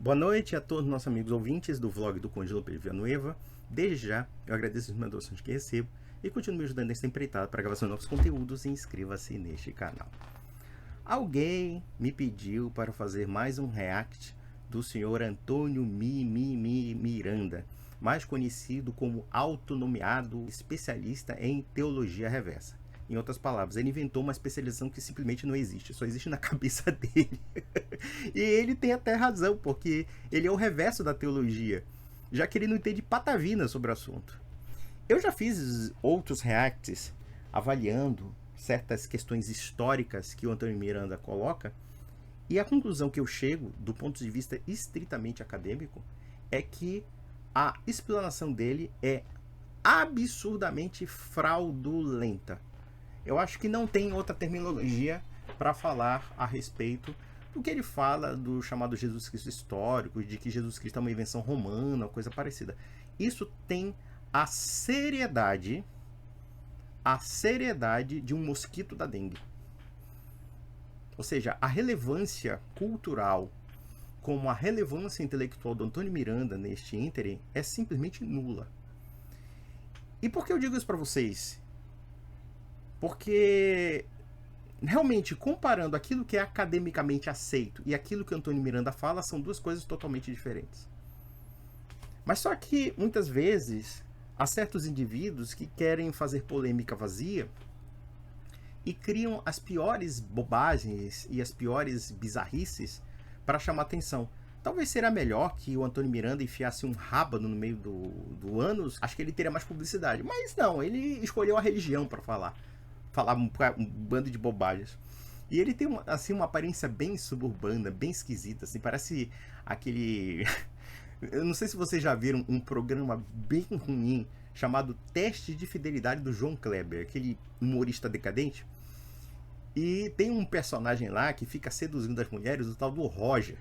Boa noite a todos os nossos amigos ouvintes do vlog do Conde Lope Villanueva. Desde já, eu agradeço as doações que recebo e continuo me ajudando nessa empreitada para gravação de novos conteúdos e inscreva-se neste canal. Alguém me pediu para fazer mais um react do senhor Antônio Miranda, mais conhecido como autonomeado especialista em teologia reversa. Em outras palavras, ele inventou uma especialização que simplesmente não existe, só existe na cabeça dele. E ele tem até razão, porque ele é o reverso da teologia, já que ele não entende patavina sobre o assunto. Eu já fiz outros reacts avaliando certas questões históricas que o Antônio Miranda coloca, e a conclusão que eu chego, do ponto de vista estritamente acadêmico, é que a explanação dele é absurdamente fraudulenta. Eu acho que não tem outra terminologia para falar a respeito do que ele fala do chamado Jesus Cristo histórico, de que Jesus Cristo é uma invenção romana, coisa parecida. Isso tem a seriedade de um mosquito da dengue. Ou seja, a relevância cultural como a relevância intelectual do Antônio Miranda neste ínterim é simplesmente nula. E por que eu digo isso para vocês? Porque, realmente, comparando aquilo que é academicamente aceito e aquilo que o Antônio Miranda fala, são duas coisas totalmente diferentes. Mas só que, muitas vezes, há certos indivíduos que querem fazer polêmica vazia e criam as piores bobagens e as piores bizarrices para chamar atenção. Talvez seria melhor que o Antônio Miranda enfiasse um rábano no meio do ânus. Acho que ele teria mais publicidade. Mas não, ele escolheu a religião para falar um bando de bobagens. E ele tem assim, uma aparência bem suburbana, bem esquisita, assim, parece aquele... Eu não sei se vocês já viram um programa bem ruim chamado Teste de Fidelidade do João Kleber, aquele humorista decadente. E tem um personagem lá que fica seduzindo as mulheres, o tal do Roger.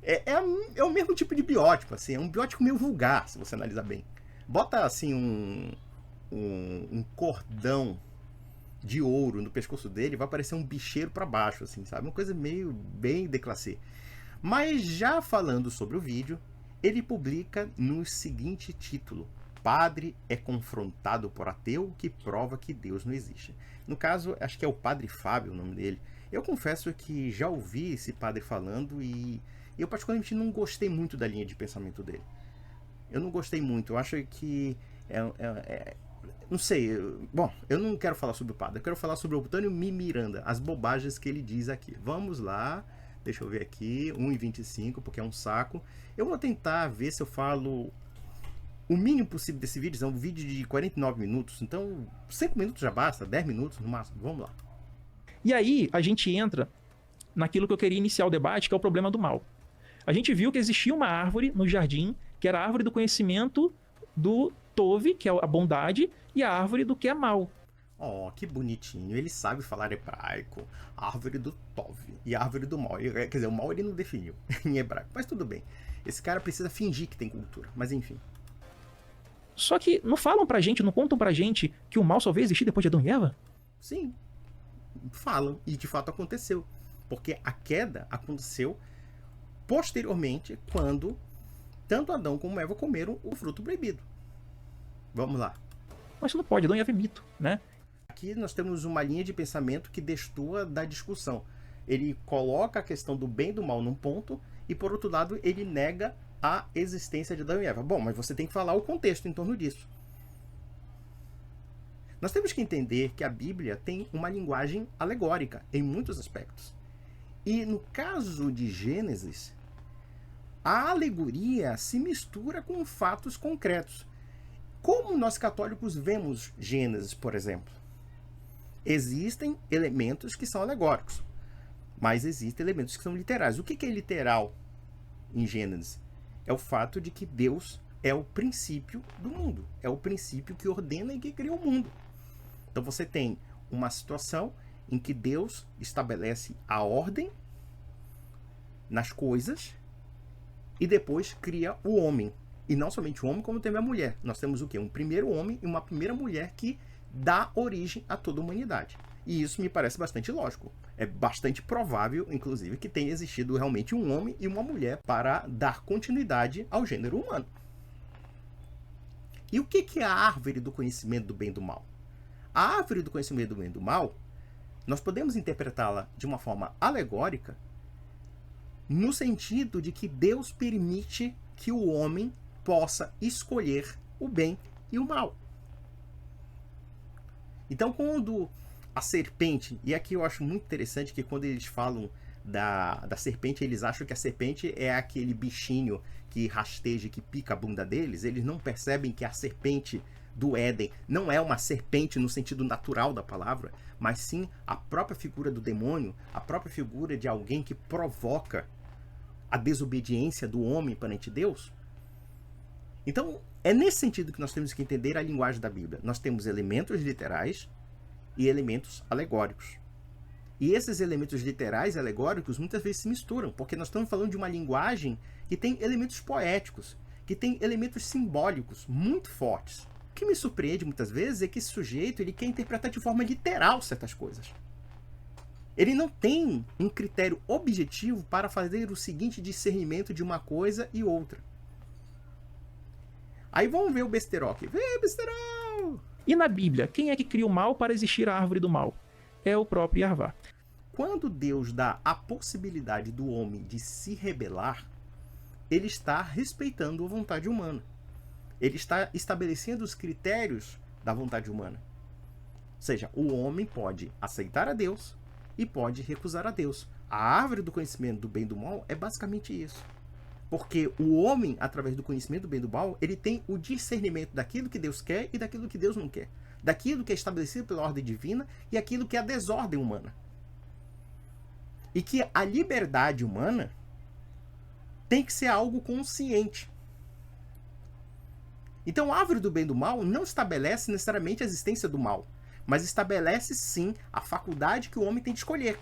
É o mesmo tipo de biótipo, assim, é um biótipo meio vulgar, se você analisar bem. Bota assim um cordão de ouro no pescoço dele, vai parecer um bicheiro para baixo, assim, sabe? Uma coisa meio bem déclassée. Mas já falando sobre o vídeo, ele publica no seguinte título: Padre é confrontado por ateu que prova que Deus não existe. No caso, acho que é o Padre Fábio o nome dele. Eu confesso que já ouvi esse padre falando e eu particularmente não gostei muito da linha de pensamento dele. Eu não gostei muito, eu acho que não sei, bom, eu não quero falar sobre o padre, eu quero falar sobre o Antônio Miranda, as bobagens que ele diz aqui. Vamos lá, deixa eu ver aqui, 1:25, porque é um saco. Eu vou tentar ver se eu falo o mínimo possível desse vídeo. É um vídeo de 49 minutos, então 5 minutos já basta, 10 minutos no máximo, vamos lá. E aí a gente entra naquilo que eu queria iniciar o debate, que é o problema do mal. A gente viu que existia uma árvore no jardim, que era a árvore do conhecimento do Tove, que é a bondade, e a árvore do que é mal. Oh, que bonitinho, ele sabe falar hebraico. A árvore do Tove e a árvore do mal. Quer dizer, o mal ele não definiu em hebraico, mas tudo bem. Esse cara precisa fingir que tem cultura, mas enfim. Só que não falam pra gente, não contam pra gente que o mal só veio existir depois de Adão e Eva? Sim, falam, e de fato aconteceu. Porque a queda aconteceu posteriormente, quando tanto Adão como Eva comeram o fruto proibido. Vamos lá. Mas isso não pode, Adão e Eva é mito, né? Aqui nós temos uma linha de pensamento que destoa da discussão. Ele coloca a questão do bem e do mal num ponto, e por outro lado ele nega a existência de Adão e Eva. Bom, mas você tem que falar o contexto em torno disso. Nós temos que entender que a Bíblia tem uma linguagem alegórica em muitos aspectos. E no caso de Gênesis, a alegoria se mistura com fatos concretos. Como nós católicos vemos Gênesis, por exemplo? Existem elementos que são alegóricos, mas existem elementos que são literais. O que é literal em Gênesis? É o fato de que Deus é o princípio do mundo, é o princípio que ordena e que cria o mundo. Então você tem uma situação em que Deus estabelece a ordem nas coisas e depois cria o homem. E não somente o homem, como também a mulher. Nós temos o quê? Um primeiro homem e uma primeira mulher que dá origem a toda a humanidade. E isso me parece bastante lógico. É bastante provável, inclusive, que tenha existido realmente um homem e uma mulher para dar continuidade ao gênero humano. E o que é a árvore do conhecimento do bem e do mal? A árvore do conhecimento do bem e do mal, nós podemos interpretá-la de uma forma alegórica, no sentido de que Deus permite que o homem possa escolher o bem e o mal. Então, quando a serpente, e aqui eu acho muito interessante que quando eles falam da serpente, eles acham que a serpente é aquele bichinho que rasteja, que pica a bunda deles, eles não percebem que a serpente do Éden não é uma serpente no sentido natural da palavra, mas sim a própria figura do demônio, a própria figura de alguém que provoca a desobediência do homem perante Deus. Então, é nesse sentido que nós temos que entender a linguagem da Bíblia. Nós temos elementos literais e elementos alegóricos. E esses elementos literais e alegóricos muitas vezes se misturam, porque nós estamos falando de uma linguagem que tem elementos poéticos, que tem elementos simbólicos muito fortes. O que me surpreende muitas vezes é que esse sujeito ele quer interpretar de forma literal certas coisas. Ele não tem um critério objetivo para fazer o seguinte discernimento de uma coisa e outra. Aí vamos ver o besterol aqui. Vê, besterol! E na Bíblia, quem é que cria o mal para existir a árvore do mal? É o próprio Yahavá. Quando Deus dá a possibilidade do homem de se rebelar, ele está respeitando a vontade humana. Ele está estabelecendo os critérios da vontade humana. Ou seja, o homem pode aceitar a Deus e pode recusar a Deus. A árvore do conhecimento do bem e do mal é basicamente isso. Porque o homem, através do conhecimento do bem e do mal, ele tem o discernimento daquilo que Deus quer e daquilo que Deus não quer. Daquilo que é estabelecido pela ordem divina e aquilo que é a desordem humana. E que a liberdade humana tem que ser algo consciente. Então a árvore do bem e do mal não estabelece necessariamente a existência do mal, mas estabelece sim a faculdade que o homem tem de escolher.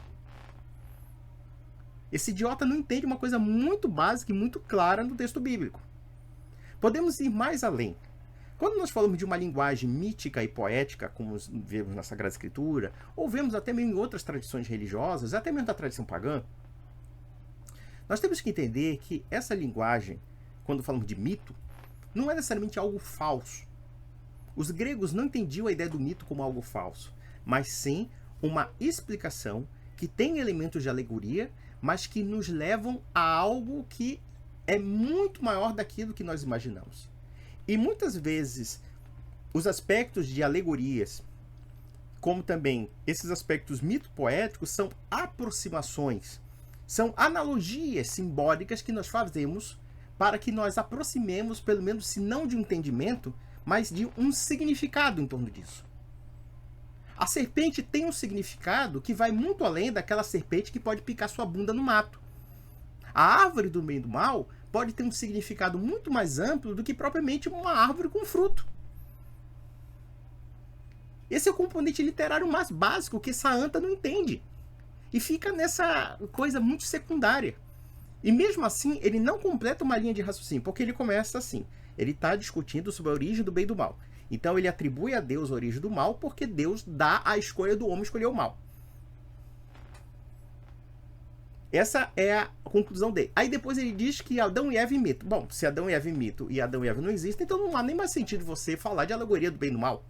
Esse idiota não entende uma coisa muito básica e muito clara no texto bíblico. Podemos ir mais além. Quando nós falamos de uma linguagem mítica e poética, como vemos na Sagrada Escritura, ou vemos até mesmo em outras tradições religiosas, até mesmo da tradição pagã, nós temos que entender que essa linguagem, quando falamos de mito, não é necessariamente algo falso. Os gregos não entendiam a ideia do mito como algo falso, mas sim uma explicação que tem elementos de alegoria, mas que nos levam a algo que é muito maior daquilo que nós imaginamos. E muitas vezes os aspectos de alegorias, como também esses aspectos mito-poéticos, são aproximações, são analogias simbólicas que nós fazemos para que nós aproximemos, pelo menos se não de um entendimento, mas de um significado em torno disso. A serpente tem um significado que vai muito além daquela serpente que pode picar sua bunda no mato. A árvore do bem e do mal pode ter um significado muito mais amplo do que propriamente uma árvore com fruto. Esse é o componente literário mais básico que essa anta não entende. E fica nessa coisa muito secundária. E mesmo assim, ele não completa uma linha de raciocínio, porque ele começa assim. Ele está discutindo sobre a origem do bem e do mal. Então ele atribui a Deus a origem do mal, porque Deus dá a escolha do homem escolher o mal. Essa é a conclusão dele. Aí depois ele diz que Adão e Eva em mito. Bom, se Adão e Eva em mito e Adão e Eva não existem, então não há nem mais sentido você falar de alegoria do bem e do mal.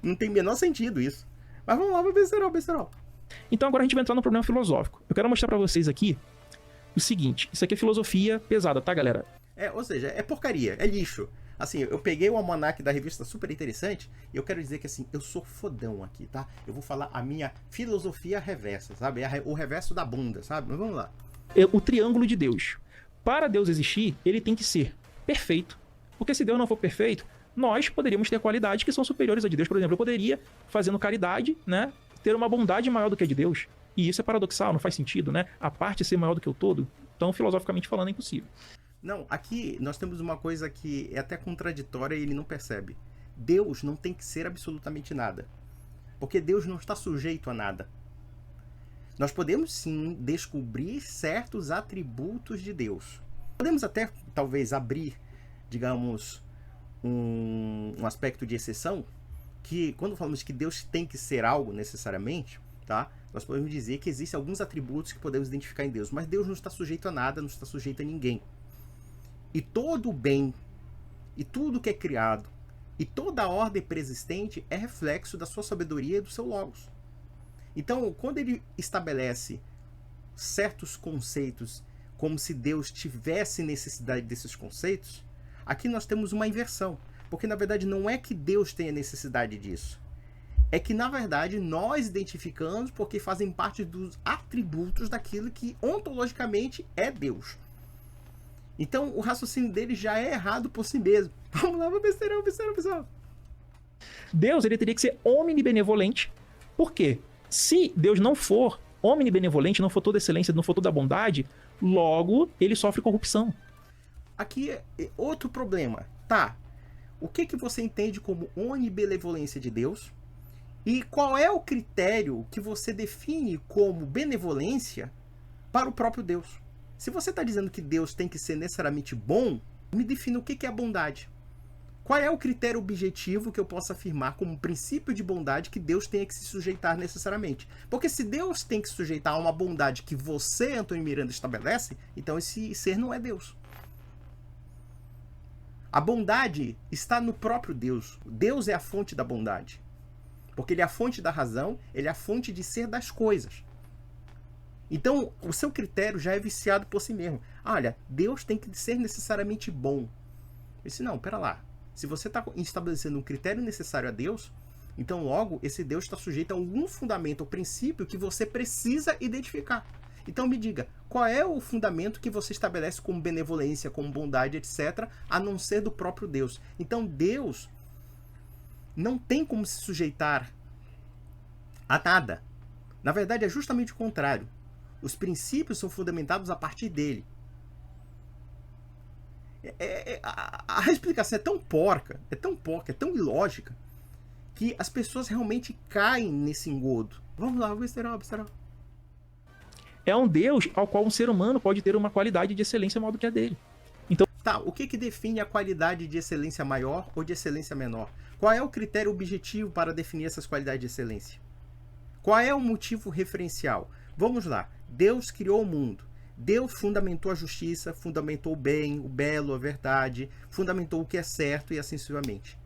Não tem o menor sentido isso. Mas vamos lá, besterol. Então agora a gente vai entrar no problema filosófico. Eu quero mostrar pra vocês aqui o seguinte. Isso aqui é filosofia pesada, tá, galera? Ou seja, é porcaria, é lixo. Assim, eu peguei o almanaque da revista Super Interessante e eu quero dizer que assim, eu sou fodão aqui, tá? Eu vou falar a minha filosofia reversa, sabe? O reverso da bunda, sabe? Mas vamos lá. O triângulo de Deus. Para Deus existir, ele tem que ser perfeito. Porque se Deus não for perfeito, nós poderíamos ter qualidades que são superiores a de Deus. Por exemplo, eu poderia, fazendo caridade, né, ter uma bondade maior do que a de Deus. E isso é paradoxal, não faz sentido, né? A parte ser maior do que o todo. Então, filosoficamente falando, é impossível. Não, aqui nós temos uma coisa que é até contraditória e ele não percebe. Deus não tem que ser absolutamente nada. Porque Deus não está sujeito a nada. Nós podemos sim descobrir certos atributos de Deus. Podemos até, talvez, abrir, digamos, um aspecto de exceção, que quando falamos que Deus tem que ser algo necessariamente, tá? Nós podemos dizer que existem alguns atributos que podemos identificar em Deus, mas Deus não está sujeito a nada, não está sujeito a ninguém. E todo o bem, e tudo que é criado, e toda a ordem preexistente é reflexo da sua sabedoria e do seu logos. Então, quando ele estabelece certos conceitos como se Deus tivesse necessidade desses conceitos, aqui nós temos uma inversão. Porque, na verdade, não é que Deus tenha necessidade disso. É que, na verdade, nós identificamos porque fazem parte dos atributos daquilo que ontologicamente é Deus. Então, o raciocínio dele já é errado por si mesmo. Vamos lá, besteirão, pessoal. Deus, ele teria que ser omnibenevolente. Por quê? Se Deus não for omnibenevolente, não for toda excelência, não for toda bondade, logo ele sofre corrupção. Aqui é outro problema. Tá, o que você entende como onibenevolência de Deus? E qual é o critério que você define como benevolência para o próprio Deus? Se você está dizendo que Deus tem que ser necessariamente bom, me defina o que é a bondade. Qual é o critério objetivo que eu posso afirmar como princípio de bondade que Deus tenha que se sujeitar necessariamente? Porque se Deus tem que se sujeitar a uma bondade que você, Antônio Miranda, estabelece, então esse ser não é Deus. A bondade está no próprio Deus. Deus é a fonte da bondade. Porque ele é a fonte da razão, ele é a fonte de ser das coisas. Então, o seu critério já é viciado por si mesmo. Olha, Deus tem que ser necessariamente bom. Eu disse, não, pera lá. Se você está estabelecendo um critério necessário a Deus, então logo esse Deus está sujeito a algum fundamento ou princípio que você precisa identificar. Então me diga, qual é o fundamento que você estabelece como benevolência, como bondade, etc., a não ser do próprio Deus? Então Deus não tem como se sujeitar a nada. Na verdade é justamente o contrário. Os princípios são fundamentados a partir dele. A explicação é tão porca, é tão ilógica, que as pessoas realmente caem nesse engodo. Vamos lá, observar. É um Deus ao qual um ser humano pode ter uma qualidade de excelência maior do que a dele. Então, tá, o que define a qualidade de excelência maior ou de excelência menor? Qual é o critério objetivo para definir essas qualidades de excelência? Qual é o motivo referencial? Vamos lá. Deus criou o mundo. Deus fundamentou a justiça, fundamentou o bem, o belo, a verdade, fundamentou o que é certo e assim sucessivamente.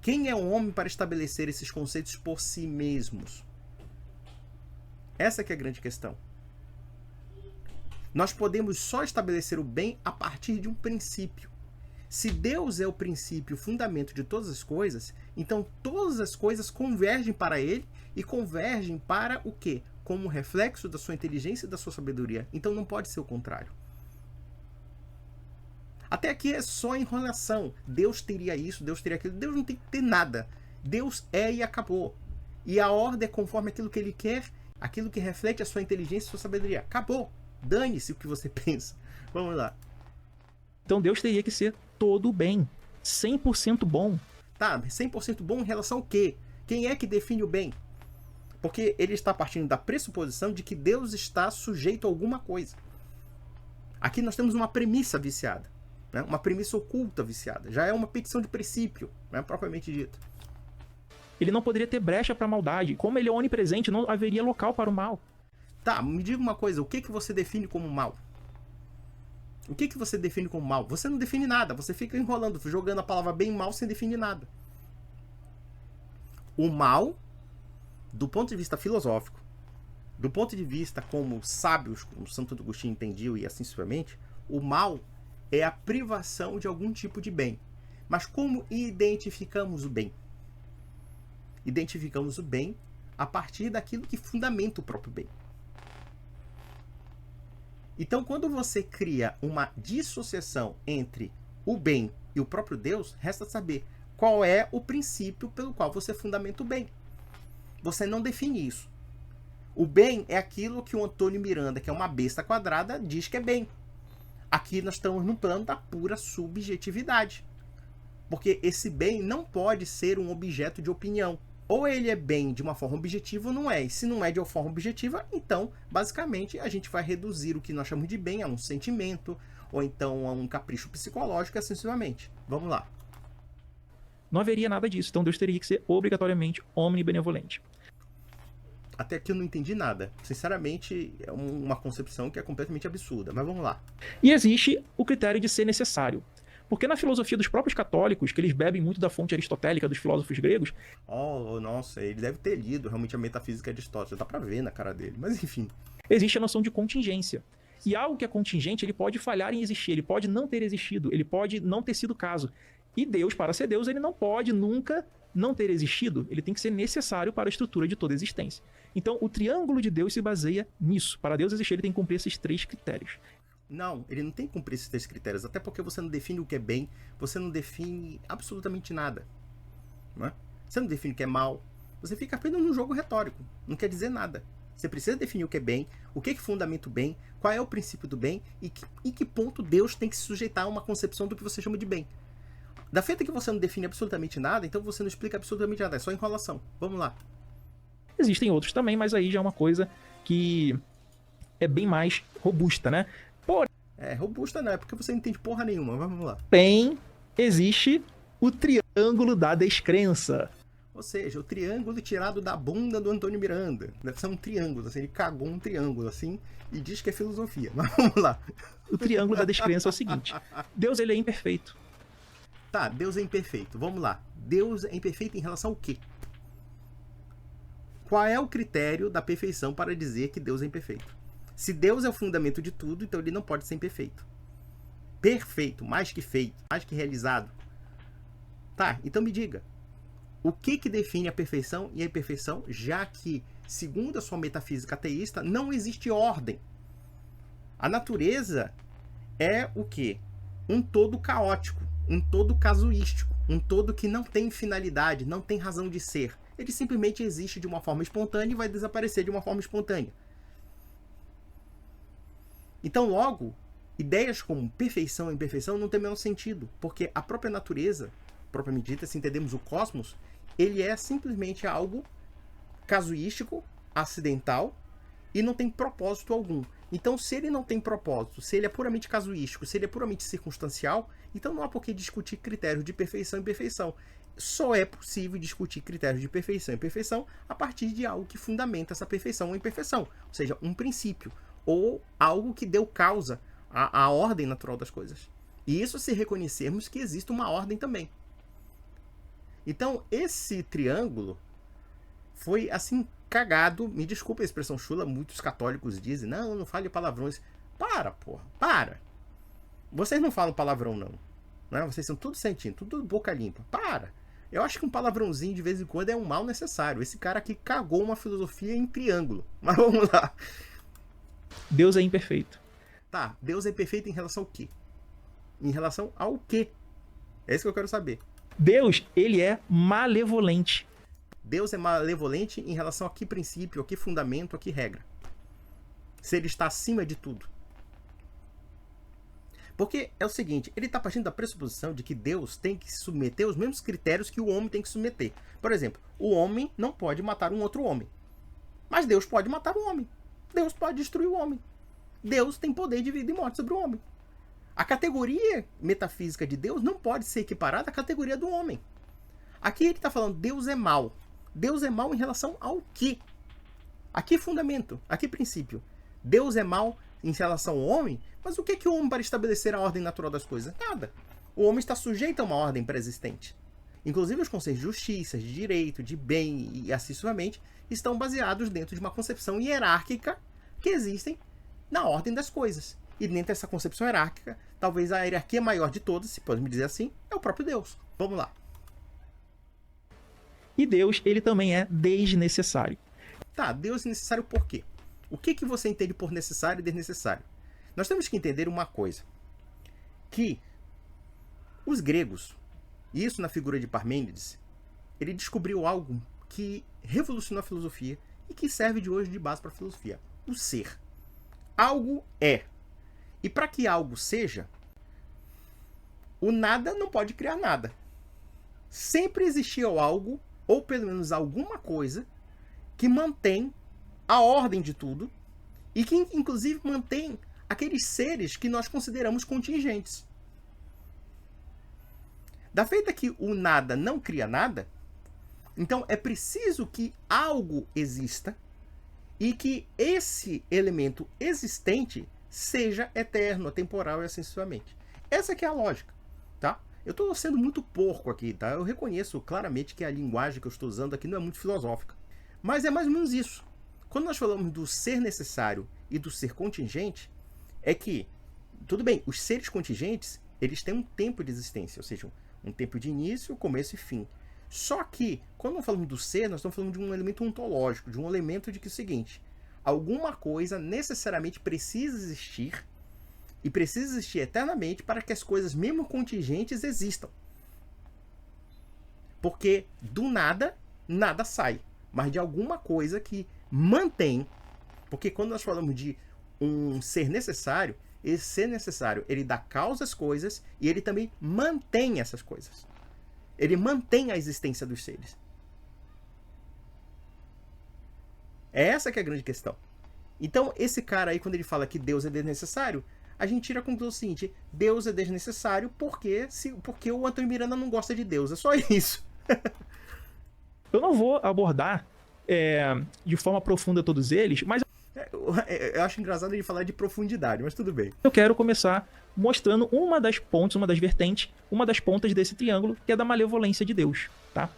Quem é o homem para estabelecer esses conceitos por si mesmos? Essa que é a grande questão. Nós podemos só estabelecer o bem a partir de um princípio. Se Deus é o princípio, o fundamento de todas as coisas, então todas as coisas convergem para ele e convergem para o quê? Como reflexo da sua inteligência e da sua sabedoria. Então não pode ser o contrário. Até aqui é só enrolação. Deus teria isso, Deus teria aquilo. Deus não tem que ter nada. Deus é e acabou. E a ordem é conforme aquilo que ele quer, aquilo que reflete a sua inteligência e a sua sabedoria. Acabou. Dane-se o que você pensa. Vamos lá. Então Deus teria que ser todo bem. 100% bom. Tá, 100% bom em relação ao quê? Quem é que define o bem? Porque ele está partindo da pressuposição de que Deus está sujeito a alguma coisa. Aqui nós temos uma premissa viciada, né? Uma premissa oculta viciada. Já é uma petição de princípio, né? Propriamente dito. Ele não poderia ter brecha para a maldade. Como ele é onipresente, não haveria local para o mal. Tá, me diga uma coisa. O que você define como mal? O que você define como mal? Você não define nada. Você fica enrolando, jogando a palavra bem e mal sem definir nada. O mal, do ponto de vista filosófico, do ponto de vista como sábios, como Santo Agostinho entendiam e assim sucessivamente, o mal é a privação de algum tipo de bem. Mas como identificamos o bem? Identificamos o bem a partir daquilo que fundamenta o próprio bem. Então, quando você cria uma dissociação entre o bem e o próprio Deus, resta saber qual é o princípio pelo qual você fundamenta o bem. Você não define isso. O bem é aquilo que o Antônio Miranda, que é uma besta quadrada, diz que é bem. Aqui nós estamos no plano da pura subjetividade. Porque esse bem não pode ser um objeto de opinião. Ou ele é bem de uma forma objetiva ou não é. E se não é de uma forma objetiva, então, basicamente, a gente vai reduzir o que nós chamamos de bem a um sentimento, ou então a um capricho psicológico, assim sucessivamente. Vamos lá. Não haveria nada disso. Então Deus teria que ser obrigatoriamente omnibenevolente. Até aqui eu não entendi nada. Sinceramente, é uma concepção que é completamente absurda. Mas vamos lá. E existe o critério de ser necessário. Porque na filosofia dos próprios católicos, que eles bebem muito da fonte aristotélica dos filósofos gregos... Oh, nossa, ele deve ter lido realmente a metafísica de Aristóteles. Dá pra ver na cara dele. Mas enfim. Existe a noção de contingência. E algo que é contingente, ele pode falhar em existir, ele pode não ter existido, ele pode não ter sido o caso. E Deus, para ser Deus, ele não pode nunca não ter existido, ele tem que ser necessário para a estrutura de toda a existência. Então, o triângulo de Deus se baseia nisso. Para Deus existir, ele tem que cumprir esses 3 critérios. Não, ele não tem que cumprir esses 3 critérios, até porque você não define o que é bem, você não define absolutamente nada. Não é? Você não define o que é mal, você fica apenas num jogo retórico, não quer dizer nada. Você precisa definir o que é bem, o que fundamenta o bem, qual é o princípio do bem e em que ponto Deus tem que se sujeitar a uma concepção do que você chama de bem. Da feita que você não define absolutamente nada, então você não explica absolutamente nada, é só enrolação. Vamos lá. Existem outros também, mas aí já é uma coisa que é bem mais robusta, né? É, robusta não, é porque você não entende porra nenhuma, vamos lá. Existe o triângulo da descrença. Ou seja, o triângulo tirado da bunda do Antônio Miranda. Deve ser um triângulo, assim, ele cagou um triângulo, assim, e diz que é filosofia. Mas vamos lá. O triângulo da descrença é o seguinte. Deus, ele é imperfeito. Tá, Deus é imperfeito. Vamos lá. Deus é imperfeito em relação ao quê? Qual é o critério da perfeição para dizer que Deus é imperfeito? Se Deus é o fundamento de tudo, então ele não pode ser imperfeito. Perfeito, mais que feito, mais que realizado. Tá, então me diga. O que define a perfeição e a imperfeição, já que, segundo a sua metafísica ateísta, não existe ordem? A natureza é o quê? Um todo caótico, um todo casuístico, um todo que não tem finalidade, não tem razão de ser. Ele simplesmente existe de uma forma espontânea e vai desaparecer de uma forma espontânea. Então, logo, ideias como perfeição e imperfeição não têm o menor sentido, porque a própria natureza, propriamente dita, se entendemos o cosmos, ele é simplesmente algo casuístico, acidental e não tem propósito algum. Então, se ele não tem propósito, se ele é puramente casuístico, se ele é puramente circunstancial, então não há por que discutir critérios de perfeição e imperfeição. Só é possível discutir critérios de perfeição e imperfeição a partir de algo que fundamenta essa perfeição ou imperfeição, ou seja, um princípio, ou algo que deu causa à ordem natural das coisas. E isso se reconhecermos que existe uma ordem também. Então, esse triângulo foi assim cagado, me desculpa a expressão chula, muitos católicos dizem, não fale palavrões. Para, porra, para. Vocês não falam palavrão, não. Né? Vocês são tudo sentindo, tudo boca limpa. Para. Eu acho que um palavrãozinho de vez em quando é um mal necessário. Esse cara aqui cagou uma filosofia em triângulo. Mas vamos lá. Deus é imperfeito. Tá, Deus é perfeito em relação ao quê? Em relação ao quê? É isso que eu quero saber. Deus, ele é malevolente. Deus é malevolente em relação a que princípio, a que fundamento, a que regra? Se ele está acima de tudo. Porque é o seguinte, ele está partindo da pressuposição de que Deus tem que se submeter aos mesmos critérios que o homem tem que submeter. Por exemplo, o homem não pode matar um outro homem. Mas Deus pode matar o homem. Deus pode destruir o homem. Deus tem poder de vida e morte sobre o homem. A categoria metafísica de Deus não pode ser equiparada à categoria do homem. Aqui ele está falando Deus é mau. Deus é mau em relação ao quê? A que fundamento? A que princípio? Deus é mau em relação ao homem? Mas o que é o homem para estabelecer a ordem natural das coisas? Nada. O homem está sujeito a uma ordem pré-existente. Inclusive os conceitos de justiça, de direito, de bem e assim sucessivamente estão baseados dentro de uma concepção hierárquica que existem na ordem das coisas. E dentro dessa concepção hierárquica, talvez a hierarquia maior de todas, se podemos dizer assim, é o próprio Deus. Vamos lá. E Deus, ele também é desnecessário. Tá, Deus é necessário por quê? O que você entende por necessário e desnecessário? Nós temos que entender uma coisa. Que os gregos, e isso na figura de Parmênides, ele descobriu algo que revolucionou a filosofia e que serve de hoje de base para a filosofia. O ser. Algo é. E para que algo seja, o nada não pode criar nada. Sempre existiu algo, ou pelo menos alguma coisa, que mantém a ordem de tudo e que inclusive mantém aqueles seres que nós consideramos contingentes. Da feita que o nada não cria nada, então é preciso que algo exista e que esse elemento existente seja eterno, atemporal e assim sucessivamente. Essa que é a lógica, tá? Eu estou sendo muito porco aqui, tá? Eu reconheço claramente que a linguagem que eu estou usando aqui não é muito filosófica. Mas é mais ou menos isso. Quando nós falamos do ser necessário e do ser contingente, é que, tudo bem, os seres contingentes, eles têm um tempo de existência, ou seja, um tempo de início, começo e fim. Só que, quando nós falamos do ser, nós estamos falando de um elemento ontológico, de um elemento de que é o seguinte, alguma coisa necessariamente precisa existir, e precisa existir eternamente para que as coisas, mesmo contingentes, existam. Porque do nada, nada sai. Mas de alguma coisa que mantém. Porque quando nós falamos de um ser necessário, esse ser necessário, ele dá causa às coisas e ele também mantém essas coisas. Ele mantém a existência dos seres. É essa que é a grande questão. Então, esse cara aí, quando ele fala que Deus é desnecessário, a gente tira a conclusão seguinte: Deus é desnecessário porque o Antônio Miranda não gosta de Deus. É só isso. Eu não vou abordar de forma profunda todos eles, mas eu acho engraçado ele falar de profundidade, mas tudo bem. eu quero começar mostrando uma das pontas, uma das vertentes, uma das pontas desse triângulo, que é da malevolência de Deus, tá?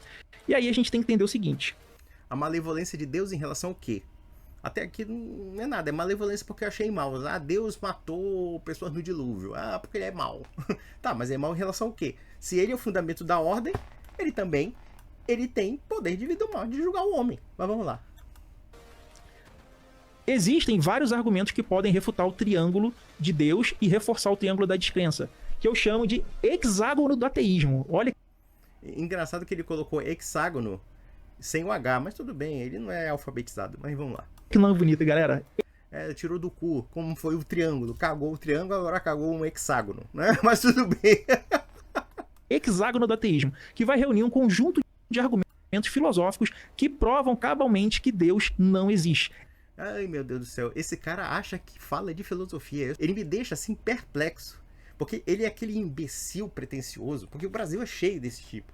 E aí a gente tem que entender o seguinte: a malevolência de Deus em relação ao quê? Até aqui não é nada, é malevolência porque eu achei mal. Ah, Deus matou pessoas no dilúvio. Ah, porque ele é mal. Tá, mas é mal em relação ao quê? Se ele é o fundamento da ordem, ele também tem poder de vida humana, de julgar o homem. Mas vamos lá. Existem vários argumentos que podem refutar o triângulo de Deus e reforçar o triângulo da descrença, que eu chamo de hexágono do ateísmo. Olha. Engraçado que ele colocou hexágono sem o H, mas tudo bem, ele não é alfabetizado, mas vamos lá. Que nome bonito, galera. Tirou do cu, como foi o triângulo. Cagou o triângulo, agora cagou um hexágono, né? Mas tudo bem. Hexágono do ateísmo, que vai reunir um conjunto de argumentos filosóficos que provam cabalmente que Deus não existe. Ai, meu Deus do céu. Esse cara acha que fala de filosofia. Ele me deixa assim perplexo. Porque ele é aquele imbecil pretensioso. Porque o Brasil é cheio desse tipo.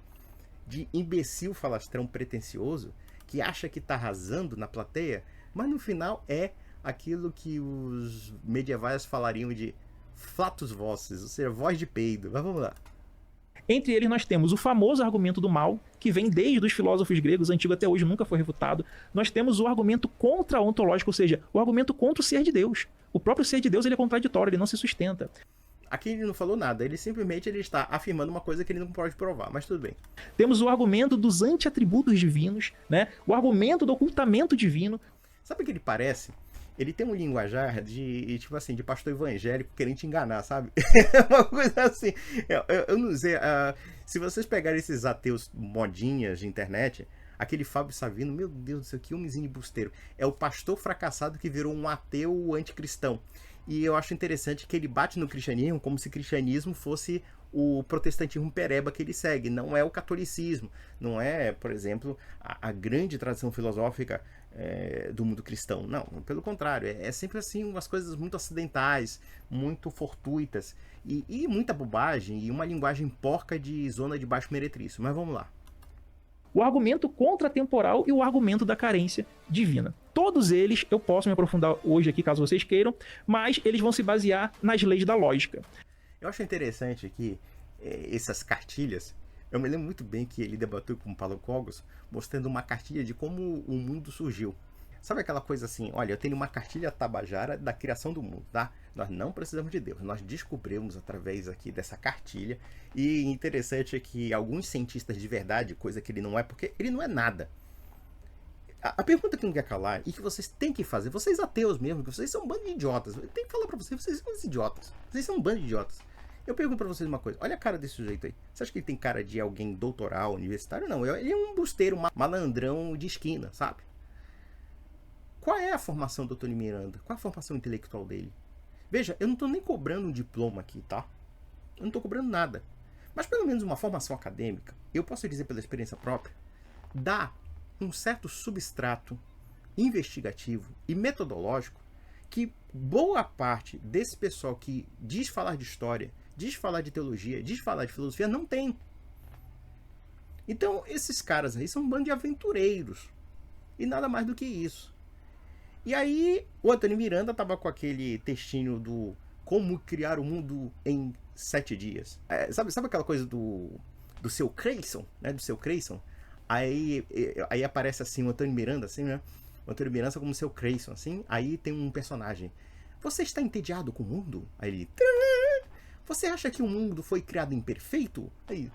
De imbecil falastrão pretensioso que acha que tá arrasando na plateia, mas no final é aquilo que os medievais falariam de flatus vocis, ou seja, voz de peido. Mas vamos lá. Entre eles nós temos o famoso argumento do mal, que vem desde os filósofos gregos, antigo até hoje, nunca foi refutado. Nós temos o argumento contra-ontológico, ou seja, o argumento contra o ser de Deus. O próprio ser de Deus ele é contraditório, ele não se sustenta. Aqui ele não falou nada, ele simplesmente está afirmando uma coisa que ele não pode provar, mas tudo bem. Temos o argumento dos anti-atributos divinos, né? O argumento do ocultamento divino. Sabe o que ele parece? Ele tem um linguajar de, tipo assim, de pastor evangélico querendo te enganar, sabe? Uma coisa assim. Eu não sei. Se vocês pegarem esses ateus modinhas de internet, aquele Fábio Savino, meu Deus do céu, que homenzinho de busteiro. É o pastor fracassado que virou um ateu anticristão. E eu acho interessante que ele bate no cristianismo como se o cristianismo fosse o protestantismo pereba que ele segue. Não é o catolicismo. Não é, por exemplo, a grande tradição filosófica do mundo cristão. Não, pelo contrário. É sempre assim umas coisas muito acidentais, muito fortuitas. E muita bobagem e uma linguagem porca de zona de baixo meretrício. Mas vamos lá. O argumento contratemporal e o argumento da carência divina. Todos eles, eu posso me aprofundar hoje aqui, caso vocês queiram, mas eles vão se basear nas leis da lógica. Eu acho interessante que essas cartilhas, eu me lembro muito bem que ele debateu com o Paulo Cogos, mostrando uma cartilha de como o mundo surgiu. Sabe aquela coisa assim, olha, eu tenho uma cartilha tabajara da criação do mundo, tá? Nós não precisamos de Deus, nós descobrimos através aqui dessa cartilha. E interessante é que alguns cientistas de verdade, coisa que ele não é, porque ele não é nada. A pergunta que não quer calar e que vocês têm que fazer, vocês ateus mesmo, que vocês são um bando de idiotas. Eu tenho que falar pra vocês, vocês são uns idiotas. Vocês são um bando de idiotas. Eu pergunto pra vocês uma coisa, olha a cara desse sujeito aí. Você acha que ele tem cara de alguém doutoral, universitário? Não, ele é um busteiro, malandrão de esquina, sabe? Qual é a formação do Antônio Miranda? Qual é a formação intelectual dele? Veja, eu não estou nem cobrando um diploma aqui, tá? Eu não estou cobrando nada. Mas pelo menos uma formação acadêmica, eu posso dizer pela experiência própria, dá um certo substrato investigativo e metodológico que boa parte desse pessoal que diz falar de história, diz falar de teologia, diz falar de filosofia, não tem. Então, esses caras aí são um bando de aventureiros. E nada mais do que isso. E aí, o Antônio Miranda tava com aquele textinho do Como Criar o Mundo em 7 Dias. Sabe aquela coisa do seu Creyson, né? Do seu Creyson? Aí aparece assim o Antônio Miranda, assim, né? O Antônio Miranda como seu Creyson, assim. Aí tem um personagem. Você está entediado com o mundo? Aí ele... Você acha que o mundo foi criado imperfeito? Aí...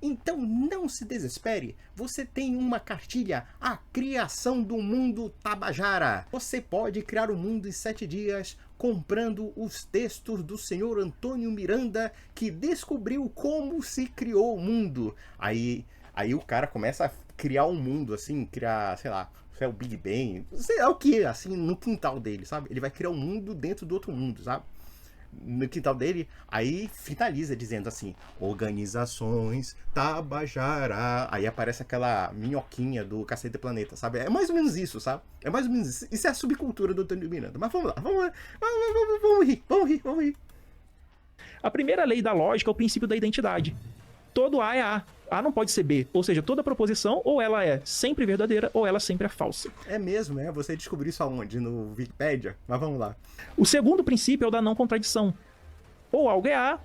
Então não se desespere. Você tem uma cartilha, A Criação do Mundo Tabajara. Você pode criar o mundo em 7 dias comprando os textos do senhor Antônio Miranda, que descobriu como se criou o mundo. Aí o cara começa a criar um mundo, assim, criar, sei lá, o Big Bang, sei lá o que, assim, no quintal dele, sabe? Ele vai criar um mundo dentro do outro mundo, sabe? No quintal dele, aí finaliza dizendo assim, Organizações Tabajara. Aí aparece aquela minhoquinha do Cacete do Planeta, sabe? É mais ou menos isso, sabe? É mais ou menos isso. Isso é a subcultura do Antônio Miranda. Mas vamos lá, vamos rir. A primeira lei da lógica é o princípio da identidade. Todo A é A. A não pode ser B. Ou seja, toda proposição ou ela é sempre verdadeira ou ela sempre é falsa. É mesmo, é? Você descobriu isso aonde? No Wikipedia? Mas vamos lá. O segundo princípio é o da não contradição. Ou algo é A,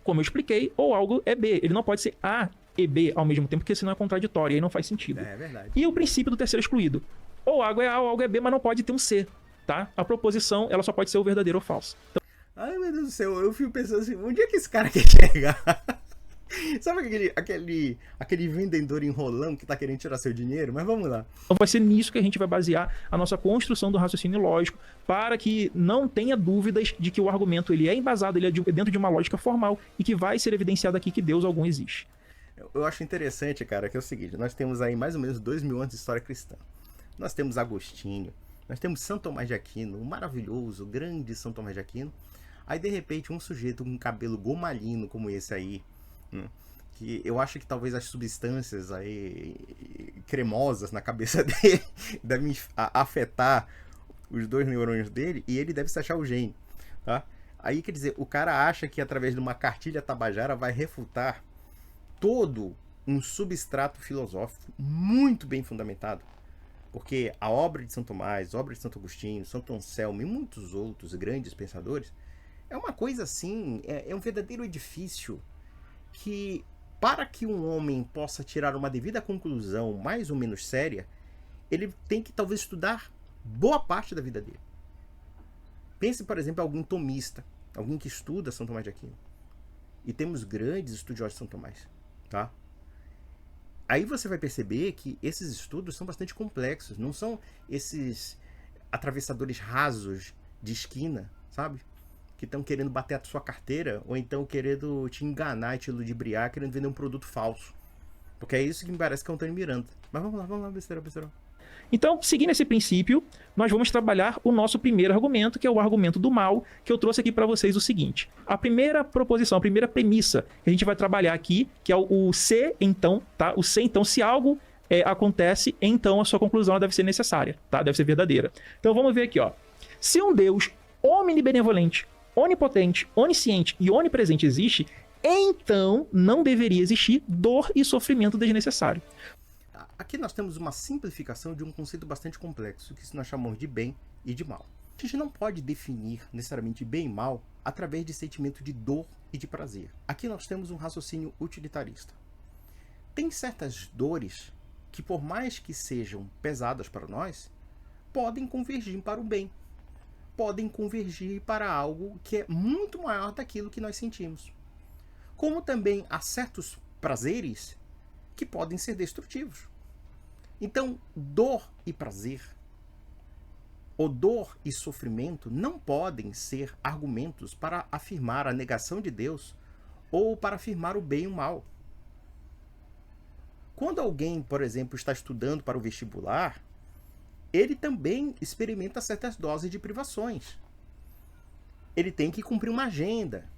como eu expliquei, ou algo é B. Ele não pode ser A e B ao mesmo tempo, porque senão é contraditório e aí não faz sentido. É verdade. E o princípio do terceiro excluído. Ou algo é A ou algo é B, mas não pode ter um C, tá? A proposição, ela só pode ser o verdadeiro ou falso. Então... Ai, meu Deus do céu, eu fico pensando assim, onde é que esse cara quer chegar? Sabe aquele vendedor enrolão que tá querendo tirar seu dinheiro? Mas vamos lá. Então vai ser nisso que a gente vai basear a nossa construção do raciocínio lógico, para que não tenha dúvidas de que o argumento ele é embasado, ele é dentro de uma lógica formal e que vai ser evidenciado aqui que Deus algum existe. Eu acho interessante, cara, que é o seguinte, nós temos aí mais ou menos 2000 anos de história cristã. Nós temos Agostinho, nós temos São Tomás de Aquino, o maravilhoso, grande São Tomás de Aquino. Aí, de repente, um sujeito com um cabelo gomalino como esse aí, que eu acho que talvez as substâncias aí cremosas na cabeça dele devem afetar os 2 neurônios dele e ele deve se achar o gênio, tá? Aí, quer dizer, o cara acha que através de uma cartilha tabajara vai refutar todo um substrato filosófico muito bem fundamentado, porque a obra de São Tomás, a obra de Santo Agostinho, Santo Anselmo e muitos outros grandes pensadores é uma coisa assim, é um verdadeiro edifício que, para que um homem possa tirar uma devida conclusão mais ou menos séria, ele tem que talvez estudar boa parte da vida dele. Pense, por exemplo, em algum tomista, alguém que estuda São Tomás de Aquino. E temos grandes estudiosos de São Tomás, tá? Aí você vai perceber que esses estudos são bastante complexos, não são esses atravessadores rasos de esquina, sabe? Que estão querendo bater a sua carteira, ou então querendo te enganar e te ludibriar, querendo vender um produto falso. Porque é isso que me parece que é o Antônio Miranda. Mas vamos lá, besteira. Então, seguindo esse princípio, nós vamos trabalhar o nosso primeiro argumento, que é o argumento do mal, que eu trouxe aqui para vocês o seguinte. A primeira proposição, a primeira premissa que a gente vai trabalhar aqui, que é o se, então, tá? O se, então, se algo acontece, então a sua conclusão deve ser necessária, tá? Deve ser verdadeira. Então, vamos ver aqui, ó. Se um Deus omnibenevolente, onipotente, onisciente e onipresente existe, então não deveria existir dor e sofrimento desnecessário. Aqui nós temos uma simplificação de um conceito bastante complexo, que nós chamamos de bem e de mal. A gente não pode definir necessariamente bem e mal através de sentimento de dor e de prazer. Aqui nós temos um raciocínio utilitarista. Tem certas dores que, por mais que sejam pesadas para nós, podem convergir para o bem. Podem convergir para algo que é muito maior daquilo que nós sentimos. Como também há certos prazeres que podem ser destrutivos. Então, dor e prazer, ou dor e sofrimento, não podem ser argumentos para afirmar a negação de Deus ou para afirmar o bem e o mal. Quando alguém, por exemplo, está estudando para o vestibular, ele também experimenta certas doses de privações. Ele tem que cumprir uma agenda.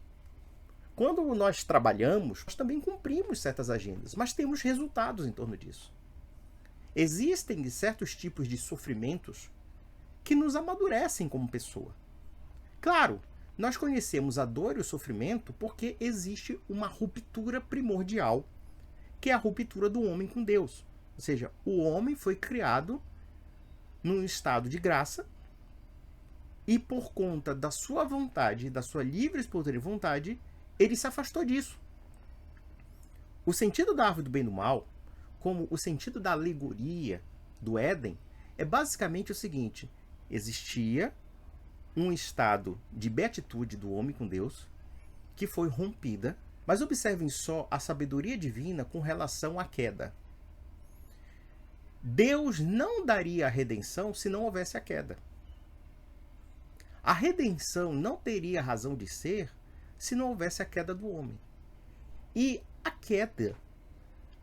Quando nós trabalhamos, nós também cumprimos certas agendas, mas temos resultados em torno disso. Existem certos tipos de sofrimentos que nos amadurecem como pessoa. Claro, nós conhecemos a dor e o sofrimento porque existe uma ruptura primordial que é a ruptura do homem com Deus. Ou seja, o homem foi criado num estado de graça e por conta da sua vontade, da sua livre e espontânea vontade, ele se afastou disso. O sentido da árvore do bem e do mal, como o sentido da alegoria do Éden, é basicamente o seguinte: existia um estado de beatitude do homem com Deus que foi rompida, mas observem só a sabedoria divina com relação à queda. Deus não daria a redenção se não houvesse a queda. A redenção não teria razão de ser se não houvesse a queda do homem. E a queda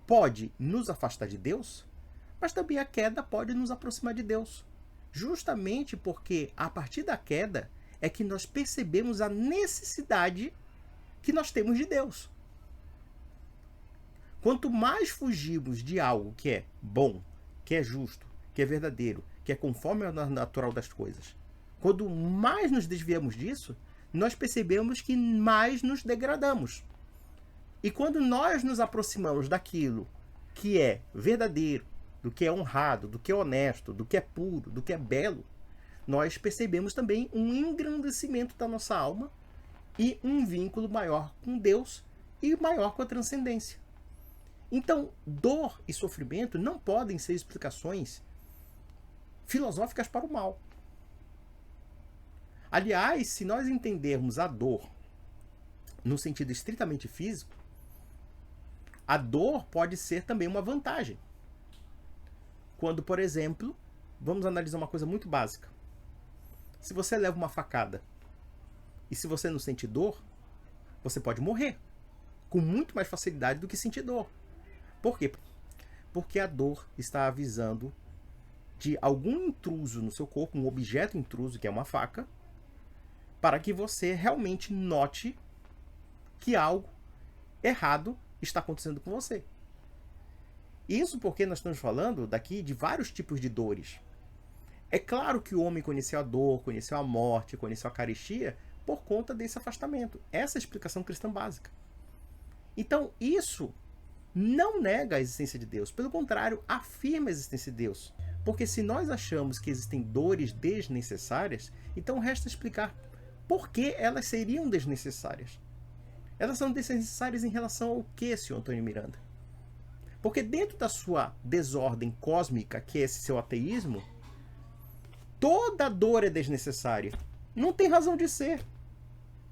pode nos afastar de Deus, mas também a queda pode nos aproximar de Deus. Justamente porque a partir da queda é que nós percebemos a necessidade que nós temos de Deus. Quanto mais fugimos de algo que é bom, que é justo, que é verdadeiro, que é conforme ao natural das coisas, quando mais nos desviamos disso, nós percebemos que mais nos degradamos. E quando nós nos aproximamos daquilo que é verdadeiro, do que é honrado, do que é honesto, do que é puro, do que é belo, nós percebemos também um engrandecimento da nossa alma e um vínculo maior com Deus e maior com a transcendência. Então, dor e sofrimento não podem ser explicações filosóficas para o mal. Aliás, se nós entendermos a dor no sentido estritamente físico, a dor pode ser também uma vantagem. Quando, por exemplo, vamos analisar uma coisa muito básica. Se você leva uma facada e se você não sente dor, você pode morrer com muito mais facilidade do que sentir dor. Por quê? Porque a dor está avisando de algum intruso no seu corpo, um objeto intruso, que é uma faca, para que você realmente note que algo errado está acontecendo com você. Isso porque nós estamos falando daqui de vários tipos de dores. É claro que o homem conheceu a dor, conheceu a morte, conheceu a carestia por conta desse afastamento. Essa é a explicação cristã básica. Então, isso não nega a existência de Deus. Pelo contrário, afirma a existência de Deus. Porque se nós achamos que existem dores desnecessárias, então resta explicar por que elas seriam desnecessárias. Elas são desnecessárias em relação ao que, senhor Antônio Miranda? Porque dentro da sua desordem cósmica, que é esse seu ateísmo, toda dor é desnecessária. Não tem razão de ser.